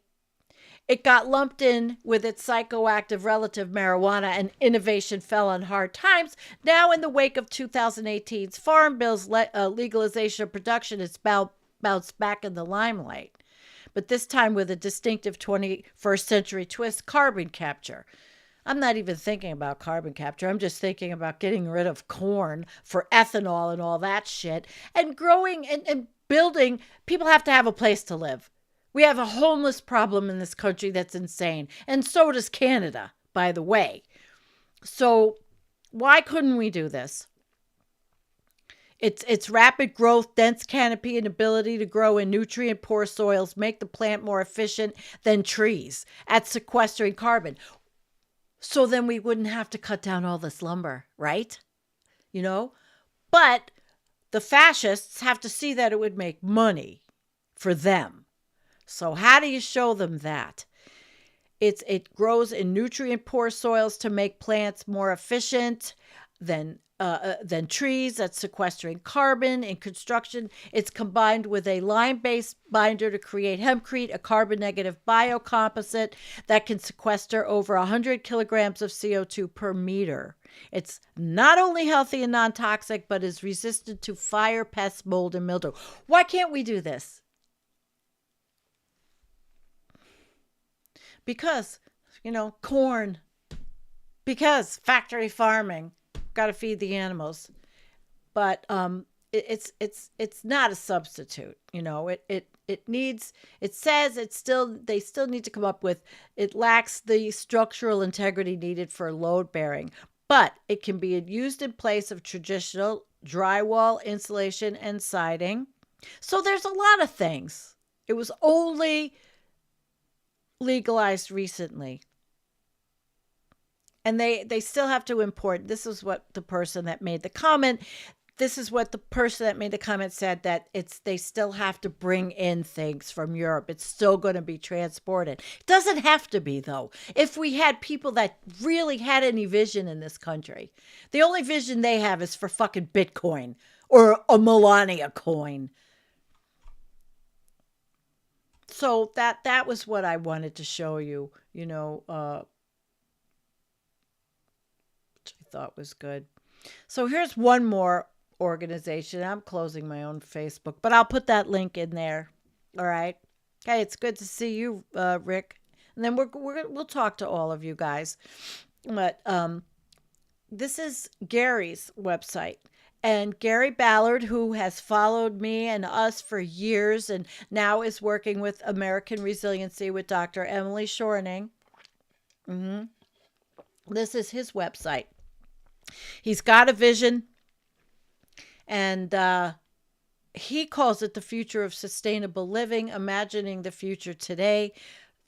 it got lumped in with its psychoactive relative marijuana, and innovation fell on hard times. Now, in the wake of 2018's Farm Bill's legalization of production, it's bounced back in the limelight. But this time with a distinctive 21st century twist, carbon capture. I'm not even thinking about carbon capture. I'm just thinking about getting rid of corn for ethanol and all that shit. And growing and building, people have to have a place to live. We have a homeless problem in this country that's insane. And so does Canada, by the way. So why couldn't we do this? Its rapid growth, dense canopy, and ability to grow in nutrient-poor soils make the plant more efficient than trees at sequestering carbon. So then we wouldn't have to cut down all this lumber, right? But the fascists have to see that it would make money for them. So how do you show them that? It grows in nutrient-poor soils to make plants more efficient than trees at sequestering carbon. In construction, it's combined with a lime-based binder to create hempcrete, a carbon-negative biocomposite that can sequester over 100 kilograms of CO2 per meter. It's not only healthy and non-toxic, but is resistant to fire, pests, mold, and mildew. Why can't we do this? Because, corn. Because factory farming. Got to feed the animals. But it's not a substitute. They still need to come up with, it lacks the structural integrity needed for load bearing, but it can be used in place of traditional drywall, insulation, and siding. So there's a lot of things. It was only legalized recently. And they still have to import. This is what the person that made the comment, this is what the person that made the comment said, that they still have to bring in things from Europe. It's still going to be transported. It doesn't have to be, though. If we had people that really had any vision in this country, the only vision they have is for fucking Bitcoin or a Melania coin. So that was what I wanted to show you, which I thought was good. So here's one more organization. I'm closing my own Facebook, but I'll put that link in there. All right. Okay, it's good to see you, Rick. And then we'll talk to all of you guys. But this is Gary's website. And Gary Ballard, who has followed me and us for years and now is working with American Resiliency with Dr. Emily Shorning. This is his website. He's got a vision, and he calls it the future of sustainable living, imagining the future today,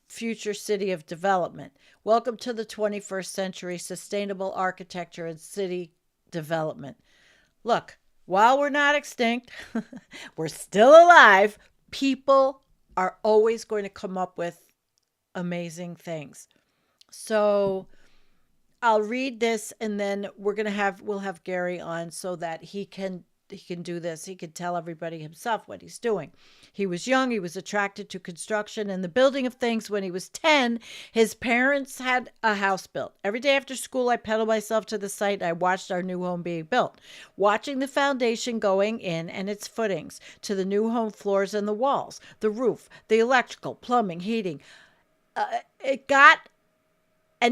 future city of development. Welcome to the 21st century, sustainable architecture and city development. Look, while we're not extinct, we're still alive. People are always going to come up with amazing things. So I'll read this, and then we'll have Gary on so that he can do this. He can tell everybody himself what he's doing. He was young. He was attracted to construction and the building of things. When he was 10, his parents had a house built. Every day after school, I pedaled myself to the site. I watched our new home being built, watching the foundation going in and its footings to the new home floors and the walls, the roof, the electrical, plumbing, heating. And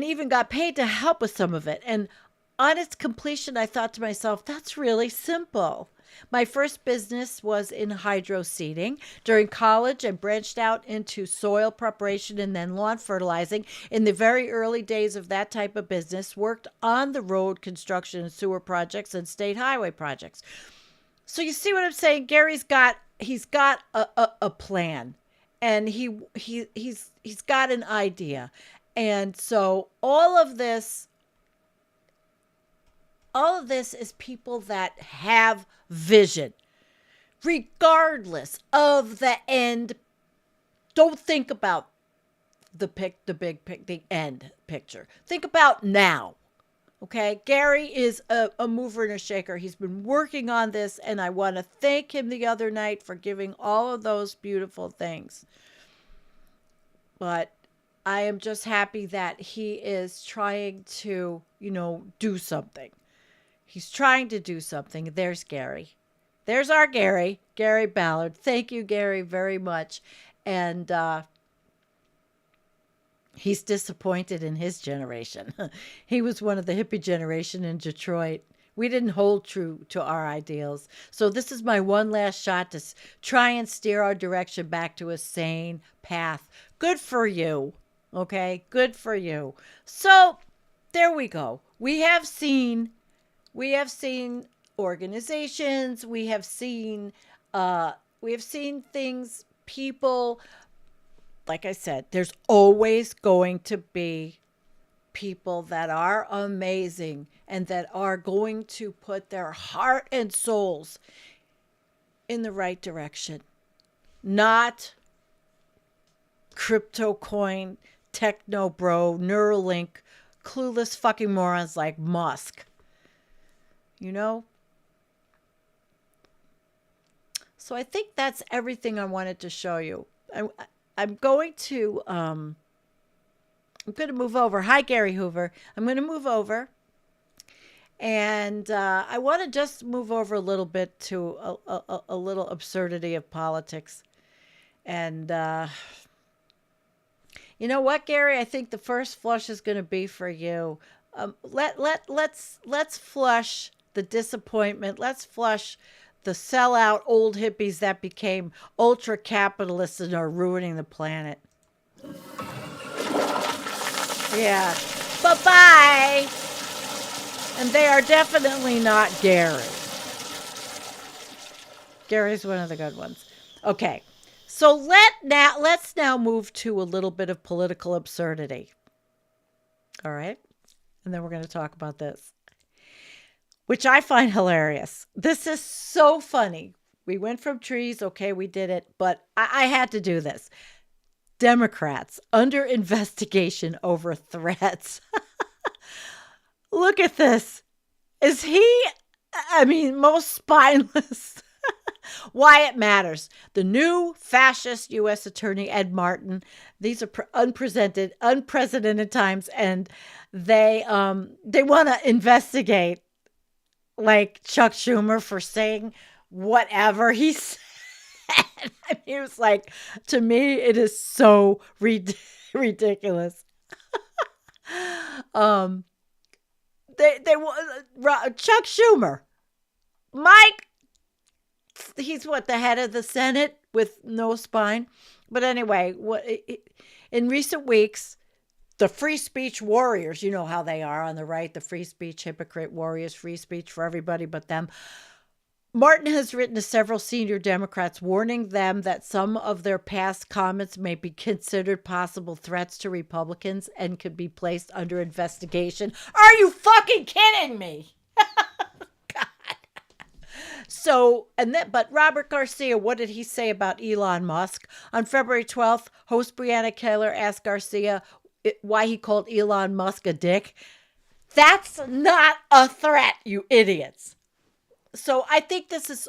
even got paid to help with some of it. And on its completion, I thought to myself, that's really simple. My first business was in hydro seeding. During college, I branched out into soil preparation and then lawn fertilizing. In the very early days of that type of business, worked on the road construction and sewer projects and state highway projects. So you see what I'm saying? Gary's got a plan, and he's got an idea. And so all of this is people that have vision, regardless of the end. Don't think about the end picture. Think about now. Okay, Gary is a mover and a shaker. He's been working on this, and I want to thank him the other night for giving all of those beautiful things. But I am just happy that he is trying to, do something. He's trying to do something. There's Gary. There's our Gary Ballard. Thank you, Gary, very much. And he's disappointed in his generation. He was one of the hippie generation in Detroit. We didn't hold true to our ideals. So this is my one last shot to try and steer our direction back to a sane path. Good for you. Okay, good for you. So there we go. We have seen organizations. We have seen things, people. Like I said, there's always going to be people that are amazing and that are going to put their heart and souls in the right direction. Not crypto coin, techno bro, Neuralink, clueless fucking morons like Musk. So I think that's everything I wanted to show you. I'm going to move over. Hi, Gary Hoover. I'm going to move over. And I want to just move over a little bit to a little absurdity of politics. And you know what, Gary? I think the first flush is going to be for you. Let's flush the disappointment. Let's flush the sellout old hippies that became ultra capitalists and are ruining the planet. Yeah. Bye-bye. And they are definitely not Gary. Gary's one of the good ones. Okay. So let's now move to a little bit of political absurdity. All right? And then we're going to talk about this. which I find hilarious. This is so funny. We went from trees. Okay, we did it, but I had to do this. Democrats under investigation over threats. Look at this. Is he, most spineless? Why it matters. The new fascist U.S. Attorney Ed Martin. These are unprecedented times, and they want to investigate like Chuck Schumer for saying whatever he said. It was like, to me, it is so ridiculous. Chuck Schumer, Mike. He's the head of the Senate with no spine. But anyway, in recent weeks, the free speech warriors, you know how they are on the right, the free speech hypocrite warriors, free speech for everybody but them. Martin has written to several senior Democrats warning them that some of their past comments may be considered possible threats to Republicans and could be placed under investigation. Are you fucking kidding me? So, but Robert Garcia, what did he say about Elon Musk? On February 12th, host Breonna Taylor asked Garcia why he called Elon Musk a dick. That's not a threat, you idiots. So I think this is,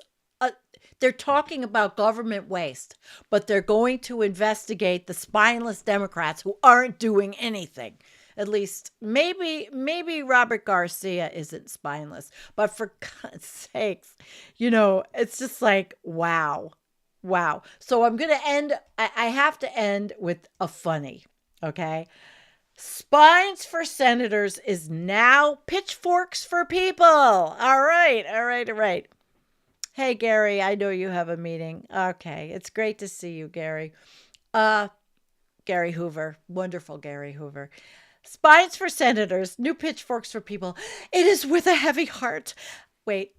they're talking about government waste, but they're going to investigate the spineless Democrats who aren't doing anything. At least maybe Robert Garcia isn't spineless, but for God's sakes, it's just like, wow. So I'm going to end, I have to end with a funny, okay? Spines for senators is now pitchforks for people. All right. Hey, Gary, I know you have a meeting. Okay, it's great to see you, Gary. Gary Hoover, wonderful Gary Hoover. Spines for senators, new pitchforks for people. It is with a heavy heart. Wait,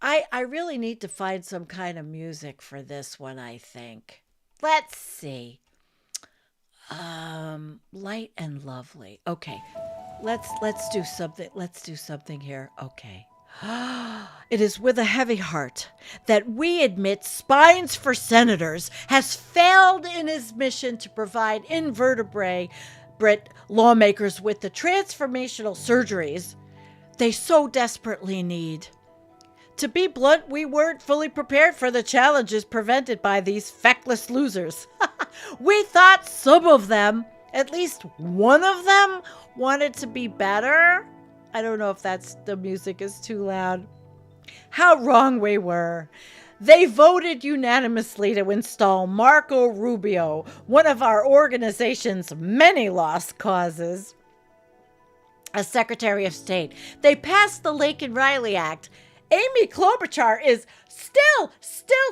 I really need to find some kind of music for this one, I think. Let's see. Light and lovely. Okay. Let's do something. Let's do something here. Okay. It is with a heavy heart that we admit Spines for Senators has failed in his mission to provide invertebrate lawmakers with the transformational surgeries they so desperately need. To be blunt, we weren't fully prepared for the challenges presented by these feckless losers. We thought some of them, at least one of them, wanted to be better. I don't know if the music is too loud. How wrong we were. They voted unanimously to install Marco Rubio, one of our organization's many lost causes, as Secretary of State. They passed the Laken Riley Act. Amy Klobuchar is still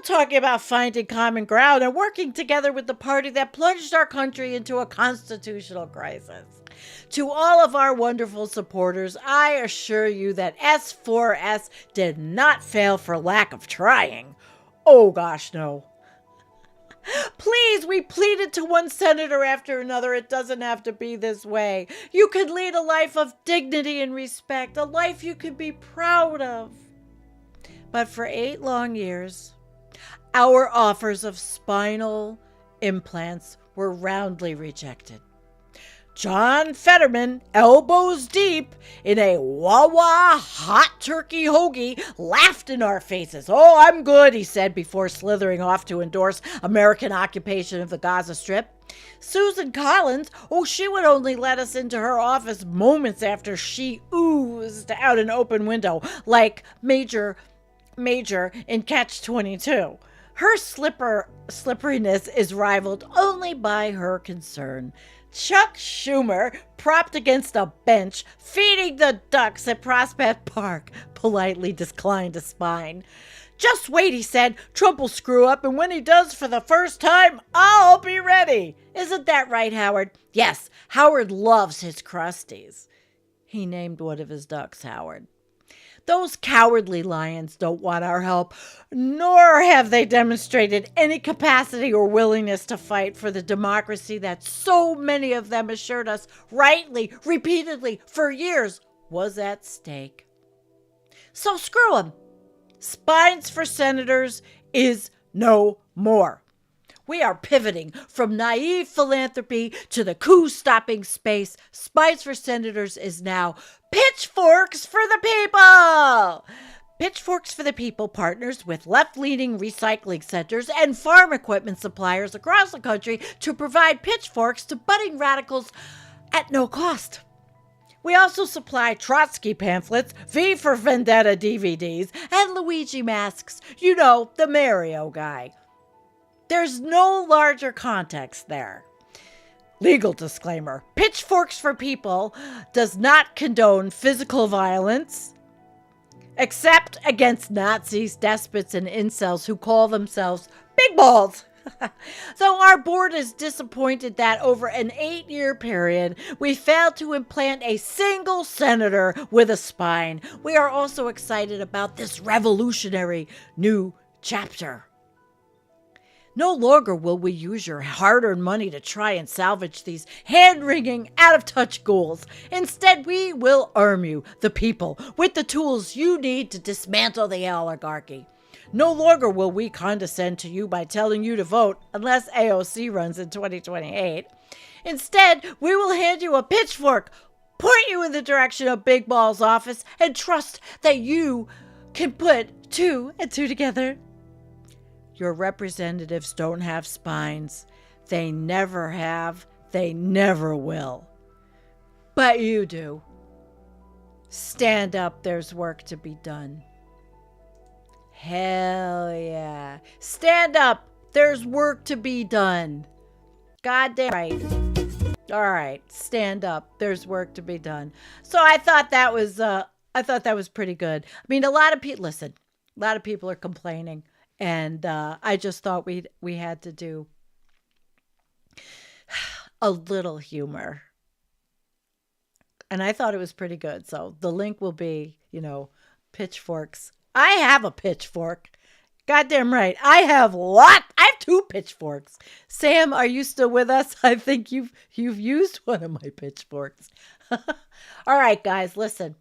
talking about finding common ground and working together with the party that plunged our country into a constitutional crisis. To all of our wonderful supporters, I assure you that S4S did not fail for lack of trying. Oh gosh, no. Please, we pleaded to one senator after another. It doesn't have to be this way. You could lead a life of dignity and respect, a life you could be proud of. But for 8 long years, our offers of spinal implants were roundly rejected. John Fetterman, elbows deep in a Wawa hot turkey hoagie, laughed in our faces. Oh, I'm good, he said before slithering off to endorse American occupation of the Gaza Strip. Susan Collins, she would only let us into her office moments after she oozed out an open window like Major in Catch-22. Her slipperiness is rivaled only by her concern. Chuck Schumer, propped against a bench, feeding the ducks at Prospect Park, politely declined a spine. Just wait, he said. Trump will screw up, and when he does for the first time, I'll be ready. Isn't that right, Howard? Yes, Howard loves his Crusties. He named one of his ducks Howard. Those cowardly lions don't want our help, nor have they demonstrated any capacity or willingness to fight for the democracy that so many of them assured us rightly, repeatedly, for years was at stake. So screw them. Spines for senators is no more. We are pivoting from naive philanthropy to the coup-stopping space. Spines for Senators is now Pitchforks for the People. Pitchforks for the People partners with left-leaning recycling centers and farm equipment suppliers across the country to provide pitchforks to budding radicals at no cost. We also supply Trotsky pamphlets, V for Vendetta DVDs, and Luigi masks. You know, the Mario guy. There's no larger context there. Legal disclaimer. Pitchforks for People does not condone physical violence, except against Nazis, despots, and incels who call themselves big balls. So our board is disappointed that over an 8-year period, we failed to implant a single senator with a spine. We are also excited about this revolutionary new chapter. No longer will we use your hard-earned money to try and salvage these hand-wringing, out-of-touch ghouls. Instead, we will arm you, the people, with the tools you need to dismantle the oligarchy. No longer will we condescend to you by telling you to vote unless AOC runs in 2028. Instead, we will hand you a pitchfork, point you in the direction of Big Ball's office, and trust that you can put 2 and 2 together. Your representatives don't have spines. They never have. They never will. But you do. Stand up. There's work to be done. Hell yeah. Stand up. There's work to be done. Goddamn right. All right. Stand up. There's work to be done. So I thought that was pretty good. I mean, a lot of people are complaining. And I just thought we had to do a little humor. And I thought it was pretty good. So the link will be, pitchforks. I have a pitchfork. Goddamn right. I have 2 pitchforks. Sam, are you still with us? I think you've used one of my pitchforks. All right, guys, listen.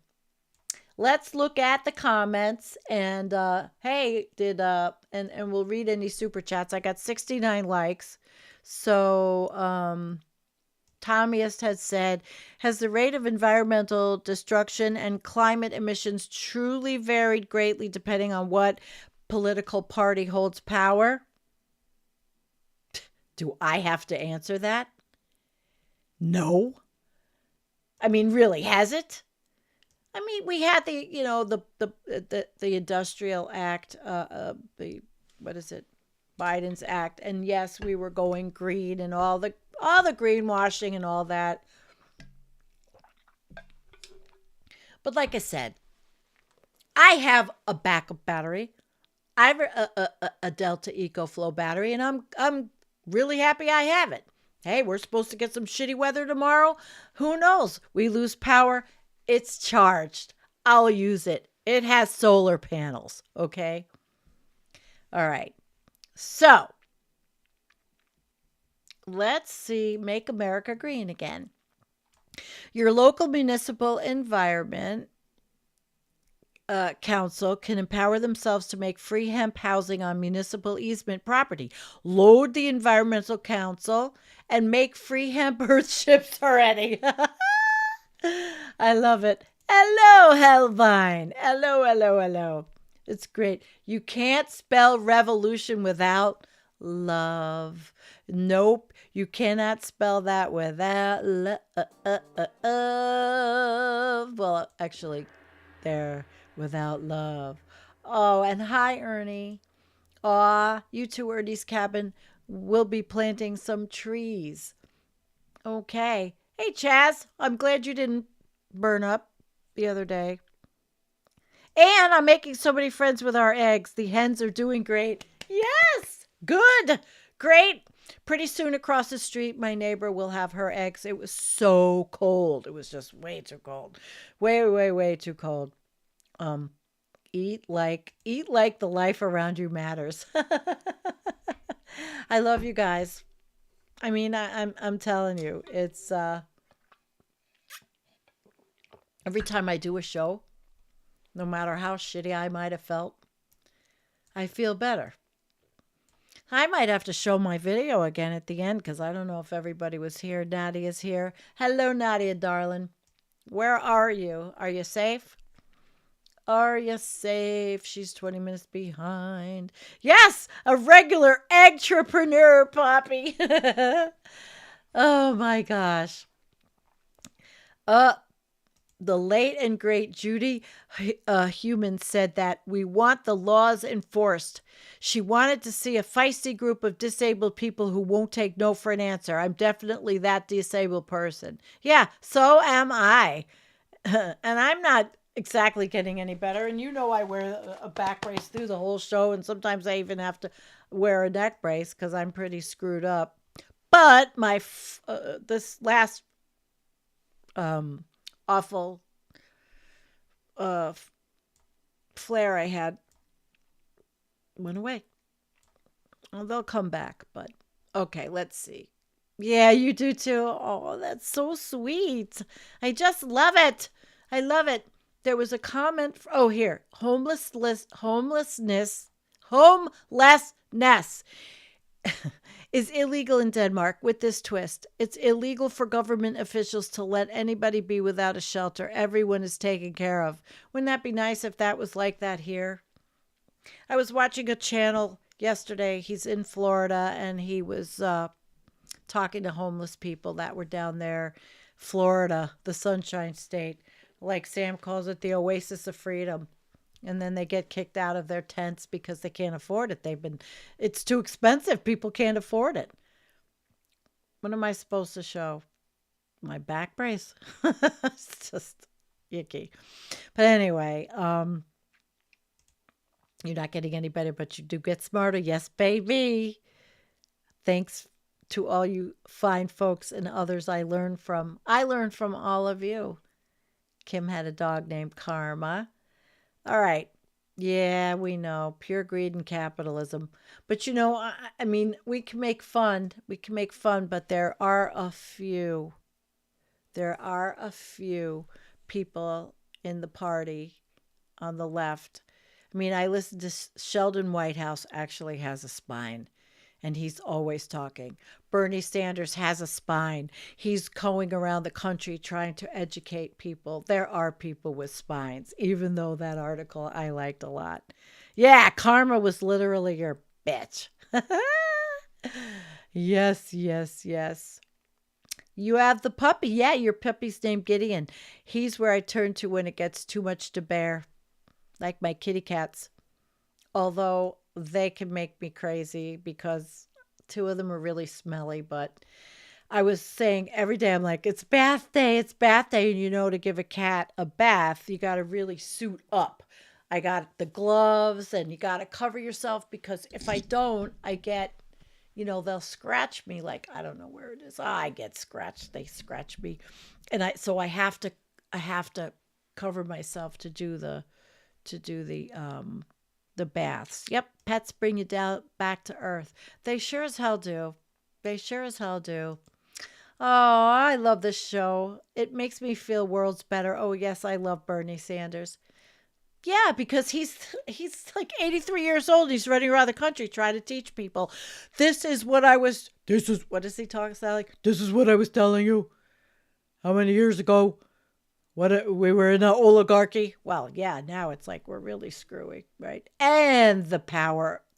Let's look at the comments and hey, and we'll read any super chats. I got 69 likes. So Tommyist has said, has the rate of environmental destruction and climate emissions truly varied greatly depending on what political party holds power? Do I have to answer that? No. I mean, really, has it? I mean, we had the Industrial Act, Biden's Act, and yes, we were going green and all the greenwashing and all that. But like I said, I have a backup battery. I have a Delta EcoFlow battery, and I'm really happy I have it. Hey, we're supposed to get some shitty weather tomorrow. Who knows? We lose power. It's charged. I'll use it. It has solar panels, okay? All right. So, let's see. Make America Green again. Your local municipal environment council can empower themselves to make free hemp housing on municipal easement property. Load the environmental council and make free hemp earthships already. I love it. Hello, Hellvine. Hello. It's great. You can't spell revolution without love. Nope. You cannot spell that without love. Well, actually, there, without love. Oh, and hi, Ernie. Aw, you two, Ernie's cabin, will be planting some trees. Okay. Hey, Chaz, I'm glad you didn't burn up the other day. And I'm making so many friends with our eggs. The hens are doing great. Yes, good, great. Pretty soon across the street, my neighbor will have her eggs. It was so cold. It was just way too cold. Way too cold. Eat like the life around you matters. I love you guys. I mean, I'm telling you, it's every time I do a show, No matter how shitty I might have felt, I feel better. I might have to show my video again at the end because I don't know if everybody was here. Nadia's here. Hello, Nadia, darling. Where are you? Are you safe? Are you safe? She's 20 minutes behind. Yes, a regular entrepreneur, Poppy. Oh my gosh. Uh, the late and great Judy Human said that we want the laws enforced. She wanted to see a feisty group of disabled people who won't take no for an answer. I'm definitely that disabled person. Yeah, so am I. And I'm not exactly getting any better. And you know I wear a back brace through the whole show, and sometimes I even have to wear a neck brace because I'm pretty screwed up. But this last awful flare I had went away. Well, they'll come back, but okay, let's see. Yeah, you do too. Oh, that's so sweet. I just love it. I love it. There was a comment. Oh, here. Homelessness is illegal in Denmark with this twist. It's illegal for government officials to let anybody be without a shelter. Everyone is taken care of. Wouldn't that be nice if that was like that here? I was watching a channel yesterday. He's in Florida, and he was talking to homeless people that were down there. Florida, the Sunshine State. Like Sam calls it, the oasis of freedom. And then they get kicked out of their tents because they can't afford it. It's too expensive. People can't afford it. What am I supposed to show? My back brace? It's just icky. But anyway, you're not getting any better, but you do get smarter. Yes, baby. Thanks to all you fine folks and others I learned from. I learned from all of you. Kim had a dog named Karma. All right. Yeah, we know. Pure greed and capitalism. But I mean, we can make fun. But there are a few. There are a few people in the party on the left. I mean, I listened to Sheldon Whitehouse actually has a spine. And he's always talking. Bernie Sanders has a spine. He's going around the country trying to educate people. There are people with spines, even though that article I liked a lot. Yeah, karma was literally your bitch. Yes, yes, yes. You have the puppy. Yeah, your puppy's named Gideon. He's where I turn to when it gets too much to bear, like my kitty cats. Although they can make me crazy because two of them are really smelly. But I was saying every day, I'm like, it's bath day. And to give a cat a bath, you got to really suit up. I got the gloves, and you got to cover yourself because if I don't, I get, they'll scratch me. Like, I don't know where it is. I get scratched. They scratch me. And I have to cover myself to do the baths. Yep, pets bring you down back to earth. They sure as hell do. Oh, I love this show. It makes me feel worlds better. Oh, yes, I love Bernie Sanders. Yeah, because he's like 83 years old. He's running around the country trying to teach people. What does he talk like? This is what I was telling you. How many years ago? We were in an oligarchy. Well, yeah, now it's like we're really screwy, right? And the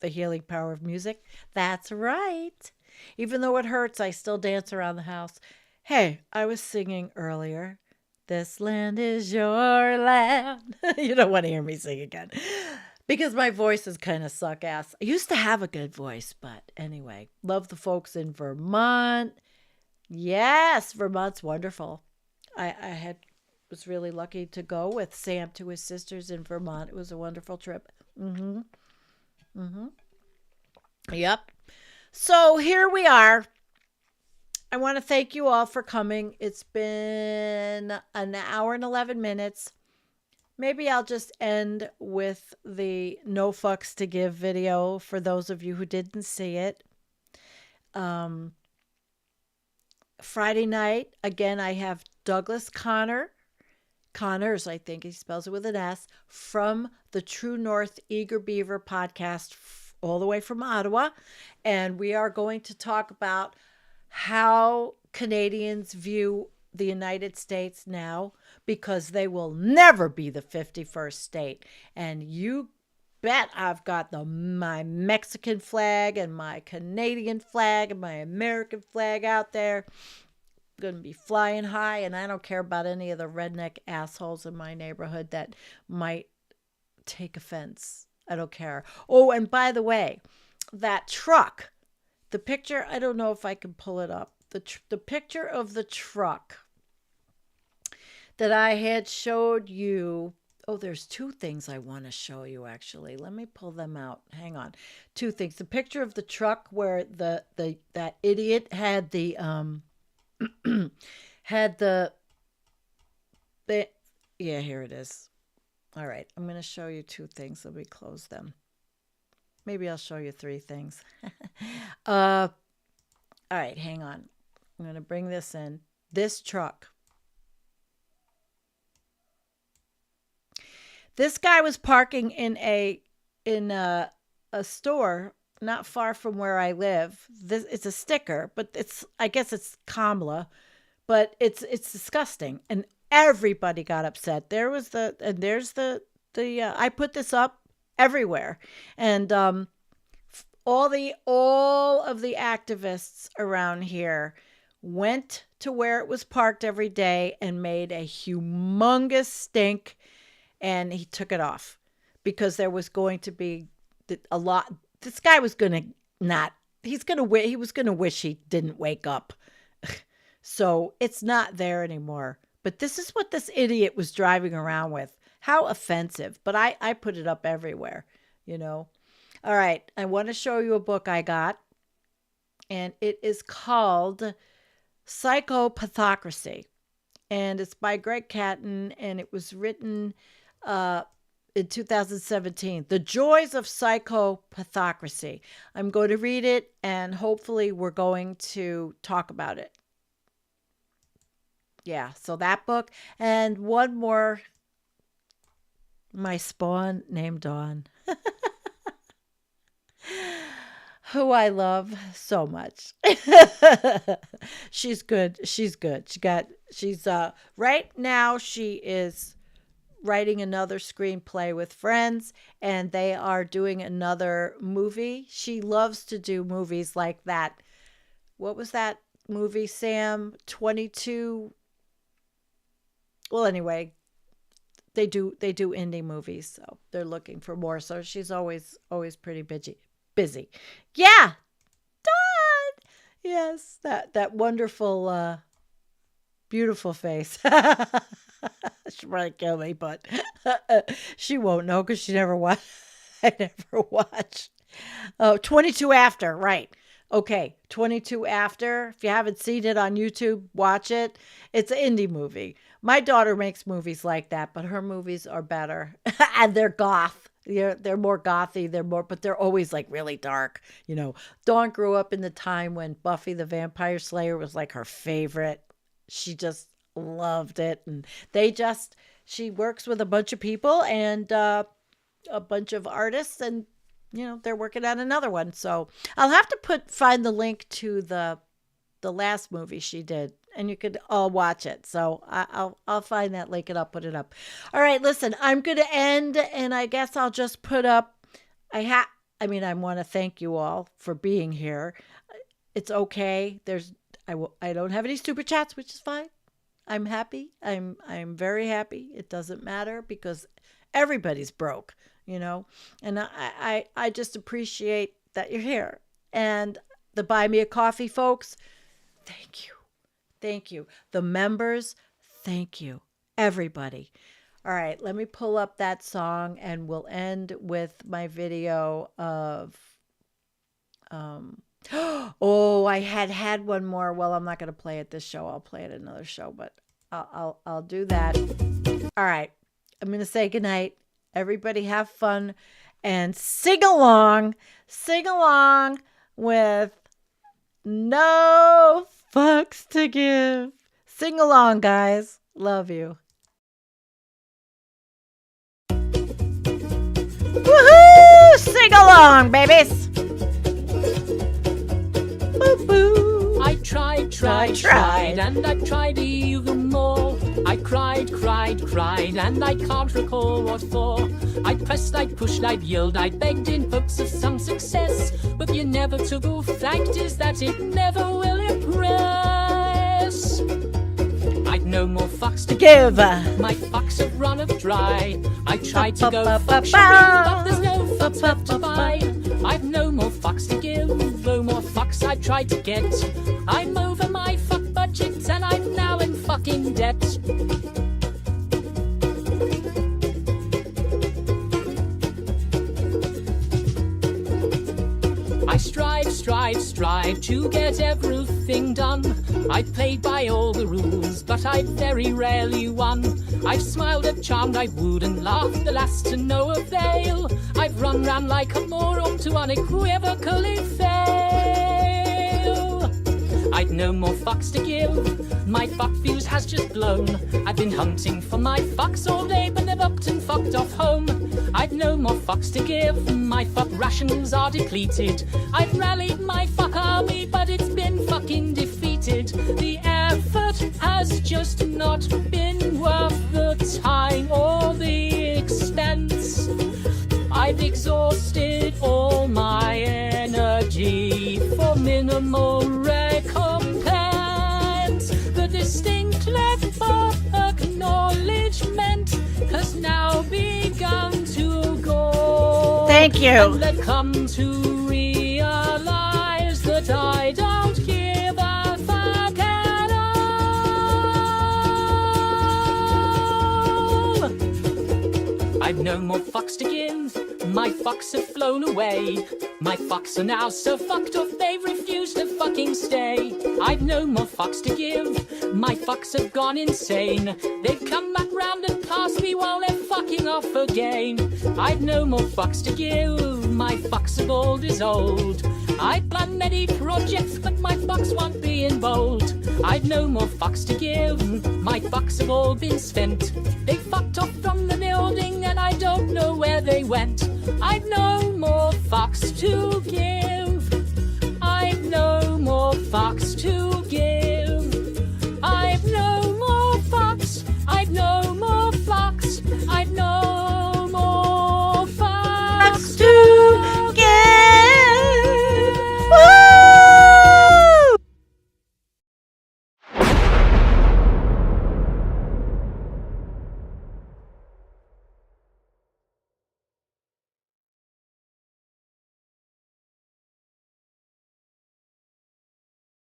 healing power of music. That's right. Even though it hurts, I still dance around the house. Hey, I was singing earlier. This land is your land. You don't want to hear me sing again because my voice is kind of suck ass. I used to have a good voice, but anyway, love the folks in Vermont. Yes, Vermont's wonderful. I was really lucky to go with Sam to his sisters in Vermont. It was a wonderful trip. Yep. So here we are. I want to thank you all for coming. It's been an hour and 11 minutes. Maybe I'll just end with the no fucks to give video for those of you who didn't see it. Friday night, again, I have Douglas Connor Connors, I think he spells it with an S, from the True North Eager Beaver podcast, all the way from Ottawa. And we are going to talk about how Canadians view the United States now, because they will never be the 51st state. And you bet I've got my Mexican flag and my Canadian flag and my American flag out there. Going to be flying high, and I don't care about any of the redneck assholes in my neighborhood that might take offense. I don't care. Oh, and by the way, that truck, the picture, I don't know if I can pull it up. The picture of the truck that I had showed you. Oh, there's two things I want to show you, actually. Let me pull them out. Hang on. Two things. The picture of the truck where that idiot had the had the yeah, here it is. All right, I'm going to show you two things. Let me close them. Maybe I'll show you three things. All right, hang on. I'm going to bring this in. This truck. This guy was parking in a store not far from where I live. It's a sticker, but I guess it's Kamla, but it's disgusting, and everybody got upset. There's the I put this up everywhere, and all of the activists around here went to where it was parked every day and made a humongous stink, and he took it off because there was going to be a lot. This guy was going to he was going to wish he didn't wake up. So it's not there anymore. But this is what this idiot was driving around with. How offensive. But I put it up everywhere, All right. I want to show you a book I got. And it is called Psychopathocracy. And it's by Greg Catton. And it was written in 2017, The Joys of Psychopathocracy. I'm going to read it, and hopefully we're going to talk about it. Yeah, so that book, and one more, my spawn named Dawn, who I love so much. She's good. She's right now she is writing another screenplay with friends, and they are doing another movie. She loves to do movies like that. What was that movie, Sam? 22. Well, anyway, they do indie movies, so they're looking for more. So she's always pretty busy. Yeah, Dawn. Yes, that wonderful, beautiful face. She'll probably kill me, but she won't know because she never watched. I never watched. Oh, 22 After, right. Okay, 22 After. If you haven't seen it on YouTube, watch it. It's an indie movie. My daughter makes movies like that, but her movies are better. And they're goth. They're more gothy. But they're always like really dark. Dawn grew up in the time when Buffy the Vampire Slayer was like her favorite. She just loved it. And she works with a bunch of people and a bunch of artists, and they're working on another one. So I'll have to find the link to the last movie she did, and you could all watch it. So I'll find that link and I'll put it up. All right, listen, I'm going to end, and I guess I'll just put up, I want to thank you all for being here. It's okay. I don't have any super chats, which is fine. I'm happy. I'm very happy. It doesn't matter because everybody's broke, and I just appreciate that you're here. And the Buy Me a Coffee folks, thank you. The members, thank you. Everybody. All right, let me pull up that song, and we'll end with my video of oh, I had one more. Well, I'm not going to play it this show. I'll play it another show, but I'll do that. All right. I'm going to say goodnight. Everybody have fun and sing along with No Fucks to Give. Sing along, guys. Love you. Woohoo! Sing along, babies. Boo boo. I tried, and I tried even more. I cried, and I can't recall what for. I pressed, I pushed, I yelled, I begged in hopes of some success. But the inevitable fact is that it never will impress. I'd no more fucks to Give. My fucks have run up dry. I tried to go fuck shopping, but there's no fucks left to buy. I've no more fucks to give, no more fucks I tried to get. I'm over my fuck budget and I'm now in fucking debt. I strive to get everything done. I played by all the rules, but I very rarely won. I've smiled, I've charmed, I've wooed and laughed, alas to no avail. I've run round like a moron to unequivocally fail. I'd no more fucks to give, my fuck fuse has just blown. I've been hunting for my fucks all day, but they've upped and fucked off home. I've no more fucks to give, my fuck rations are depleted. I've rallied my fuck army, but it's been fucking defeated. The effort has just not been worth the time or the expense. I've exhausted all my energy for minimal recompense. The distinct level of acknowledgement has now begun to go. Thank you. And I've come to realize that I don't give a fuck at all. I've no more fucks to give, my fucks have flown away. My fucks are now so fucked off they refuse to fucking stay. I've no more fucks to give, my fucks have gone insane. They've come back round and past me while they're fucking off again. I've no more fucks to give, my fucks have all dissolved. I plan many projects but my fucks won't be in bold. I've no more fucks to give, my fucks have all been spent. They fucked off from the building and I don't know where they went. I've no more fucks to give, I've no more fucks to give.